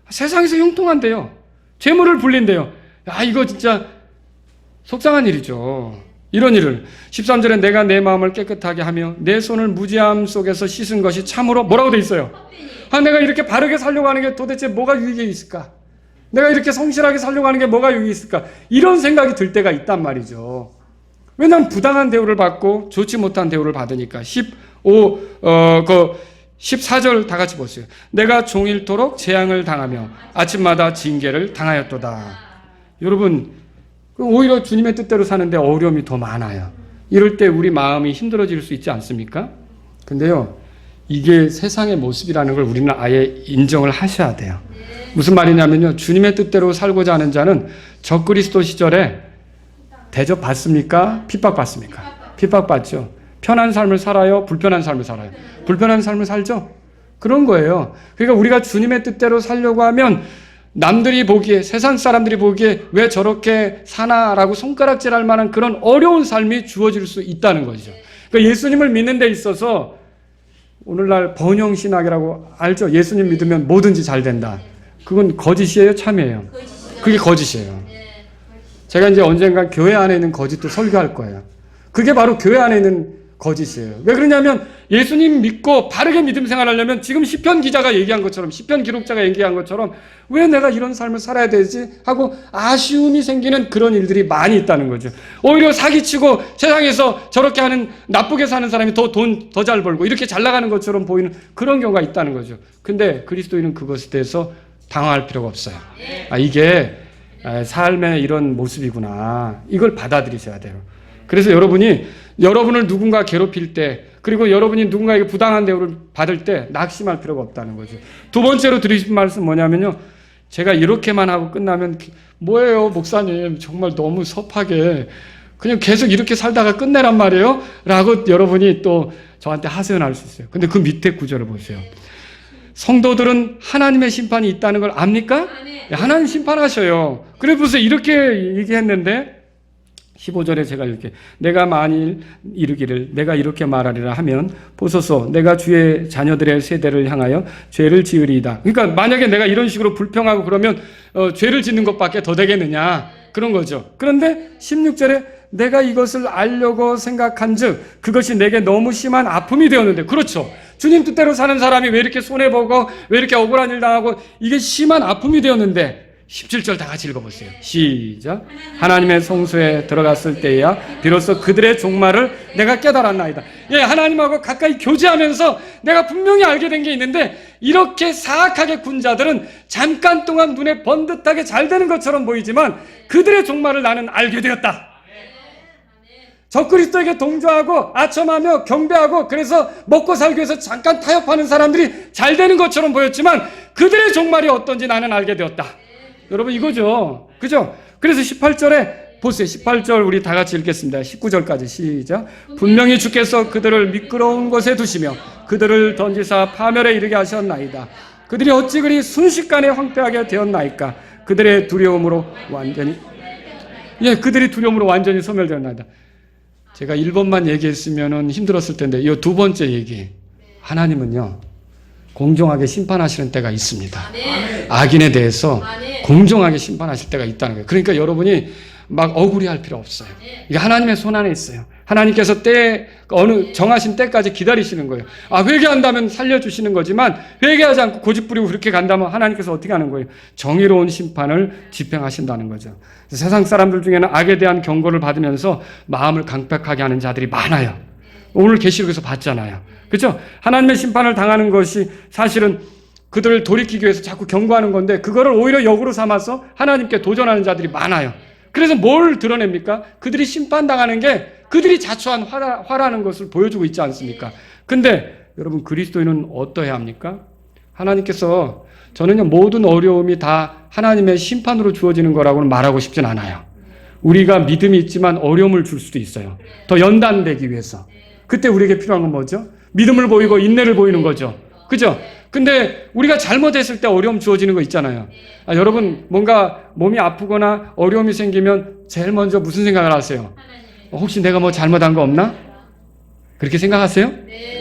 S1: 세상에서 형통한대요. 재물을 불린대요. 이거 진짜 속상한 일이죠. 이런 일을 13절에 내가 내 마음을 깨끗하게 하며 내 손을 무지함 속에서 씻은 것이 참으로 뭐라고 돼 있어요? 내가 이렇게 바르게 살려고 하는 게 도대체 뭐가 유익이 있을까? 내가 이렇게 성실하게 살려고 하는 게 뭐가 유익이 있을까? 이런 생각이 들 때가 있단 말이죠. 왜냐하면 부당한 대우를 받고 좋지 못한 대우를 받으니까. 14절 다 같이 보세요. 내가 종일토록 재앙을 당하며 아침마다 징계를 당하였도다. 여러분 오히려 주님의 뜻대로 사는데 어려움이 더 많아요. 이럴 때 우리 마음이 힘들어질 수 있지 않습니까? 근데요 이게 세상의 모습이라는 걸 우리는 아예 인정을 하셔야 돼요. 무슨 말이냐면요 주님의 뜻대로 살고자 하는 자는 적그리스도 시절에 대접받습니까? 핍박받습니까? 핍박받죠. 편한 삶을 살아요? 불편한 삶을 살아요? 불편한 삶을 살죠? 그런 거예요. 그러니까 우리가 주님의 뜻대로 살려고 하면 남들이 보기에, 세상 사람들이 보기에 왜 저렇게 사나라고 손가락질할 만한 그런 어려운 삶이 주어질 수 있다는 거죠. 그러니까 예수님을 믿는 데 있어서 오늘날 번영신학이라고 알죠? 예수님 믿으면 뭐든지 잘 된다. 그건 거짓이에요? 참이에요? 그게 거짓이에요. 제가 이제 언젠가 교회 안에 있는 거짓도 설교할 거예요. 그게 바로 교회 안에 있는 거짓이에요. 왜 그러냐면 예수님 믿고 바르게 믿음 생활하려면 지금 시편 기자가 얘기한 것처럼 시편 기록자가 얘기한 것처럼 왜 내가 이런 삶을 살아야 되지 하고 아쉬움이 생기는 그런 일들이 많이 있다는 거죠. 오히려 사기치고 세상에서 저렇게 하는 나쁘게 사는 사람이 더 돈 더 잘 벌고 이렇게 잘 나가는 것처럼 보이는 그런 경우가 있다는 거죠. 근데 그리스도인은 그것에 대해서 당황할 필요가 없어요. 이게 삶의 이런 모습이구나. 이걸 받아들이셔야 돼요. 그래서 여러분을 누군가 괴롭힐 때 그리고 여러분이 누군가에게 부당한 대우를 받을 때 낙심할 필요가 없다는 거죠. 두 번째로 드리신 말씀 뭐냐면요. 제가 이렇게만 하고 끝나면 뭐예요 목사님 정말 너무 섭하게 그냥 계속 이렇게 살다가 끝내란 말이에요 라고 여러분이 또 저한테 하소연할 수 있어요. 근데 그 밑에 구절을 보세요. 성도들은 하나님의 심판이 있다는 걸 압니까? 하나님 심판하셔요. 그래 보세요. 이렇게 얘기했는데 15절에 제가 이렇게 내가 만일 이르기를 내가 이렇게 말하리라 하면 보소서 내가 주의 자녀들의 세대를 향하여 죄를 지으리이다. 그러니까 만약에 내가 이런 식으로 불평하고 그러면 죄를 짓는 것밖에 더 되겠느냐 그런 거죠. 그런데 16절에 내가 이것을 알려고 생각한즉 그것이 내게 너무 심한 아픔이 되었는데 그렇죠. 주님 뜻대로 사는 사람이 왜 이렇게 손해보고 왜 이렇게 억울한 일 당하고 이게 심한 아픔이 되었는데 17절 다 같이 읽어보세요. 시작. 하나님의 성소에 들어갔을 때야 비로소 그들의 종말을 내가 깨달았나이다. 하나님하고 가까이 교제하면서 내가 분명히 알게 된 게 있는데 이렇게 사악하게 군 자들은 잠깐 동안 눈에 번듯하게 잘 되는 것처럼 보이지만 그들의 종말을 나는 알게 되었다. 적그리스도에게 동조하고 아첨하며 경배하고 그래서 먹고 살기 위해서 잠깐 타협하는 사람들이 잘 되는 것처럼 보였지만 그들의 종말이 어떤지 나는 알게 되었다. 여러분 이거죠. 그죠? 그래서 18절에 보세요. 18절 우리 다 같이 읽겠습니다. 19절까지 시작. 분명히 주께서 그들을 미끄러운 곳에 두시며 그들을 던지사 파멸에 이르게 하셨나이다. 그들이 어찌 그리 순식간에 황폐하게 되었나이까. 그들의 두려움으로 완전히 소멸되었나이다. 제가 1번만 얘기했으면 힘들었을 텐데 이 두 번째 얘기. 하나님은요. 공정하게 심판하시는 때가 있습니다. 악인에 대해서 공정하게 심판하실 때가 있다는 거예요. 그러니까 여러분이 막 억울해할 필요 없어요. 이게 하나님의 손 안에 있어요. 하나님께서 어느 정하신 때까지 기다리시는 거예요. 회개한다면 살려주시는 거지만 회개하지 않고 고집부리고 그렇게 간다면 하나님께서 어떻게 하는 거예요? 정의로운 심판을 집행하신다는 거죠. 세상 사람들 중에는 악에 대한 경고를 받으면서 마음을 강팍하게 하는 자들이 많아요. 오늘 계시록에서 봤잖아요. 그렇죠? 하나님의 심판을 당하는 것이 사실은 그들을 돌이키기 위해서 자꾸 경고하는 건데 그거를 오히려 역으로 삼아서 하나님께 도전하는 자들이 많아요. 그래서 뭘 드러냅니까? 그들이 심판당하는 게 그들이 자초한 화라는 것을 보여주고 있지 않습니까? 근데 여러분, 그리스도인은 어떠해야 합니까? 하나님께서 저는요, 모든 어려움이 다 하나님의 심판으로 주어지는 거라고는 말하고 싶진 않아요. 우리가 믿음이 있지만 어려움을 줄 수도 있어요. 더 연단되기 위해서. 그때 우리에게 필요한 건 뭐죠? 믿음을 보이고 인내를 보이는 거죠. 그죠? 근데 우리가 잘못했을 때 어려움 주어지는 거 있잖아요. 여러분, 뭔가 몸이 아프거나 어려움이 생기면 제일 먼저 무슨 생각을 하세요? 혹시 내가 뭐 잘못한 거 없나? 그렇게 생각하세요?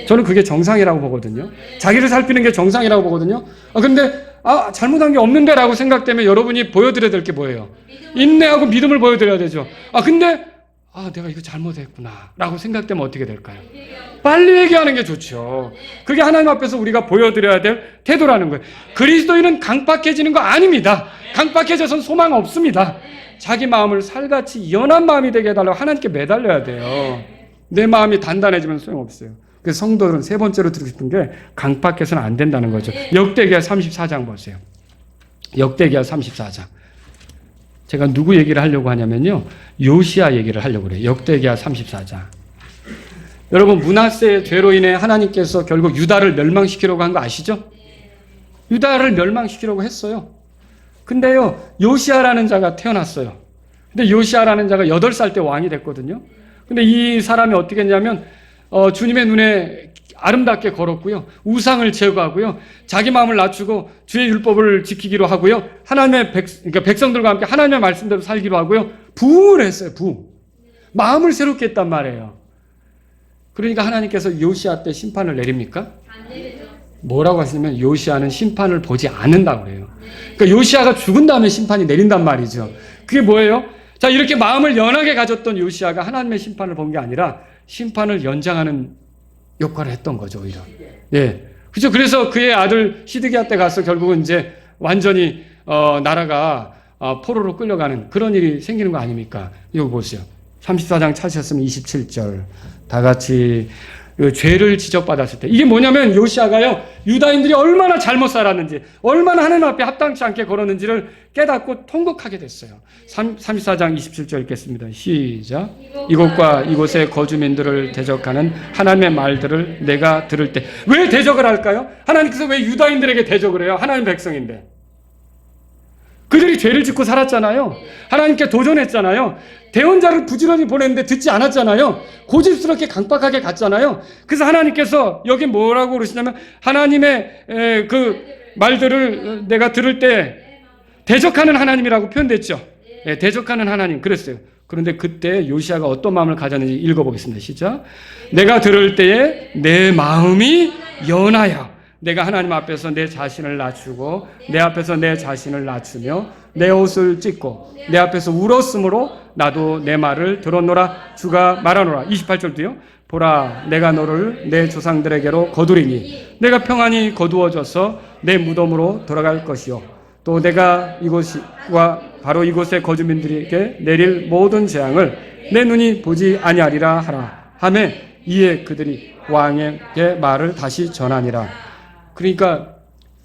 S1: 저는 그게 정상이라고 보거든요. 자기를 살피는 게 정상이라고 보거든요. 근데 잘못한 게 없는데 라고 생각되면 여러분이 보여드려야 될 게 뭐예요? 인내하고 믿음을 보여드려야 되죠. 근데 내가 이거 잘못했구나 라고 생각되면 어떻게 될까요? 빨리 회개하는 게 좋죠. 그게 하나님 앞에서 우리가 보여드려야 될 태도라는 거예요. 그리스도인은 강팍해지는 거 아닙니다. 강팍해져선 소망 없습니다. 자기 마음을 살같이 연한 마음이 되게 해달라고 하나님께 매달려야 돼요. 내 마음이 단단해지면 소용없어요. 그래서 성도들은 세 번째로 드리고 싶은 게 강팍해서는 안 된다는 거죠. 역대기야 34장 보세요. 역대기야 34장. 제가 누구 얘기를 하려고 하냐면요, 요시야 얘기를 하려고 그래요. 역대기야 34장. 여러분, 므낫세의 죄로 인해 하나님께서 결국 유다를 멸망시키려고 한 거 아시죠? 유다를 멸망시키려고 했어요. 근데요, 요시야라는 자가 태어났어요. 근데 요시야라는 자가 8살 때 왕이 됐거든요. 근데 이 사람이 어떻게 했냐면 주님의 눈에 아름답게 걸었고요, 우상을 제거하고요, 자기 마음을 낮추고 주의 율법을 지키기로 하고요, 하나님의 그러니까 백성들과 함께 하나님의 말씀대로 살기로 하고요, 부흥을 했어요. 부흥. 마음을 새롭게 했단 말이에요. 그러니까 하나님께서 요시야 때 심판을 내립니까?
S2: 안 내리죠.
S1: 뭐라고 하시냐면 요시야는 심판을 보지 않는다고 그래요. 그러니까 요시야가 죽은 다음에 심판이 내린단 말이죠. 그게 뭐예요? 자, 이렇게 마음을 연하게 가졌던 요시야가 하나님의 심판을 본 게 아니라 심판을 연장하는 역할을 했던 거죠, 오히려. 예. 그죠? 그래서 그의 아들 시드기야 때 가서 결국은 이제 완전히 나라가 포로로 끌려가는 그런 일이 생기는 거 아닙니까? 이거 보세요. 34장 찾으셨으면 27절. 다 같이 죄를 지적받았을 때. 이게 뭐냐면 요시야가요, 유다인들이 얼마나 잘못 살았는지, 얼마나 하나님 앞에 합당치 않게 걸었는지를 깨닫고 통곡하게 됐어요. 34장 27절 읽겠습니다. 시작. 이곳과 이곳의 거주민들을 대적하는 하나님의 말들을 내가 들을 때. 왜 대적을 할까요? 하나님께서 왜 유다인들에게 대적을 해요? 하나님 백성인데. 그들이 죄를 짓고 살았잖아요. 하나님께 도전했잖아요. 대언자를 부지런히 보냈는데 듣지 않았잖아요. 고집스럽게 강박하게 갔잖아요. 그래서 하나님께서 여기 뭐라고 그러시냐면 하나님의 그 말들을 내가 들을 때 대적하는 하나님이라고 표현됐죠. 대적하는 하나님 그랬어요. 그런데 그때 요시야가 어떤 마음을 가졌는지 읽어보겠습니다. 시작. 내가 들을 때에 내 마음이 연하여 내가 하나님 앞에서 내 자신을 낮추고 내 앞에서 내 자신을 낮추며 내 옷을 찢고 내 앞에서 울었으므로 나도 내 말을 들었노라. 주가 말하노라. 28절도요. 보라, 내가 너를 내 조상들에게로 거두리니 내가 평안히 거두어져서 내 무덤으로 돌아갈 것이요. 또 내가 이곳과 바로 이곳의 거주민들에게 내릴 모든 재앙을 내 눈이 보지 아니하리라 하라. 하매 이에 그들이 왕에게 말을 다시 전하니라. 그러니까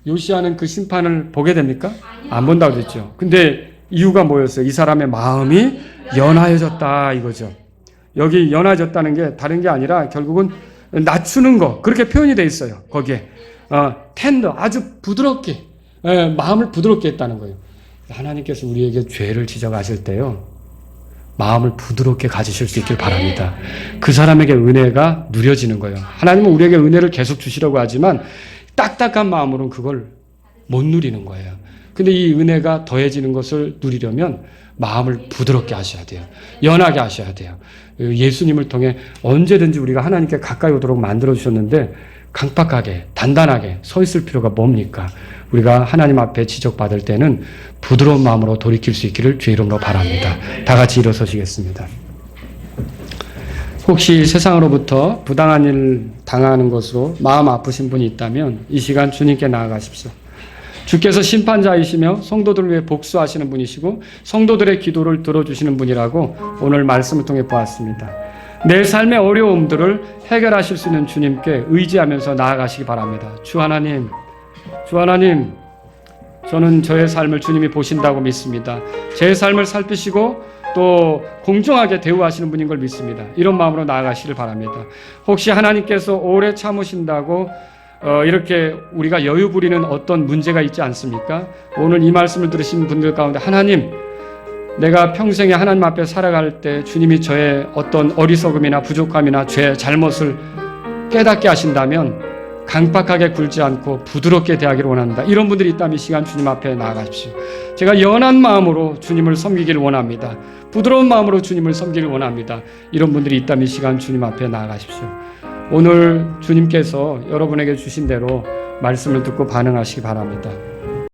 S1: 요시야는 그 심판을 보게 됩니까? 안 본다고 그랬죠. 근데 이유가 뭐였어요? 이 사람의 마음이 연하여졌다 이거죠. 여기 연하여졌다는 게 다른 게 아니라 결국은 낮추는 거 그렇게 표현이 돼 있어요. 거기에 텐더 아주 부드럽게 마음을 부드럽게 했다는 거예요. 하나님께서 우리에게 죄를 지적하실 때요, 마음을 부드럽게 가지실 수 있길 바랍니다. 그 사람에게 은혜가 누려지는 거예요. 하나님은 우리에게 은혜를 계속 주시려고 하지만 딱딱한 마음으로는 그걸 못 누리는 거예요. 근데 이 은혜가 더해지는 것을 누리려면 마음을 부드럽게 하셔야 돼요. 연하게 하셔야 돼요. 예수님을 통해 언제든지 우리가 하나님께 가까이 오도록 만들어주셨는데 강팍하게 단단하게 서 있을 필요가 뭡니까? 우리가 하나님 앞에 지적받을 때는 부드러운 마음으로 돌이킬 수 있기를 주의 이름으로 바랍니다. 다 같이 일어서시겠습니다. 혹시 세상으로부터 부당한 일 당하는 것으로 마음 아프신 분이 있다면 이 시간 주님께 나아가십시오. 주께서 심판자이시며 성도들을 위해 복수하시는 분이시고 성도들의 기도를 들어주시는 분이라고 오늘 말씀을 통해 보았습니다. 내 삶의 어려움들을 해결하실 수 있는 주님께 의지하면서 나아가시기 바랍니다. 주 하나님, 저는 저의 삶을 주님이 보신다고 믿습니다. 제 삶을 살피시고 또 공정하게 대우하시는 분인 걸 믿습니다. 이런 마음으로 나아가시길 바랍니다. 혹시 하나님께서 오래 참으신다고 이렇게 우리가 여유 부리는 어떤 문제가 있지 않습니까? 오늘 이 말씀을 들으신 분들 가운데 하나님, 내가 평생에 하나님 앞에 살아갈 때 주님이 저의 어떤 어리석음이나 부족함이나 죄, 잘못을 깨닫게 하신다면 강팍하게 굴지 않고 부드럽게 대하기를 원합니다. 이런 분들이 있다면 이 시간 주님 앞에 나아가십시오. 제가 연한 마음으로 주님을 섬기기를 원합니다. 부드러운 마음으로 주님을 섬기기를 원합니다. 이런 분들이 있다면 이 시간 주님 앞에 나아가십시오. 오늘 주님께서 여러분에게 주신 대로 말씀을 듣고 반응하시기 바랍니다.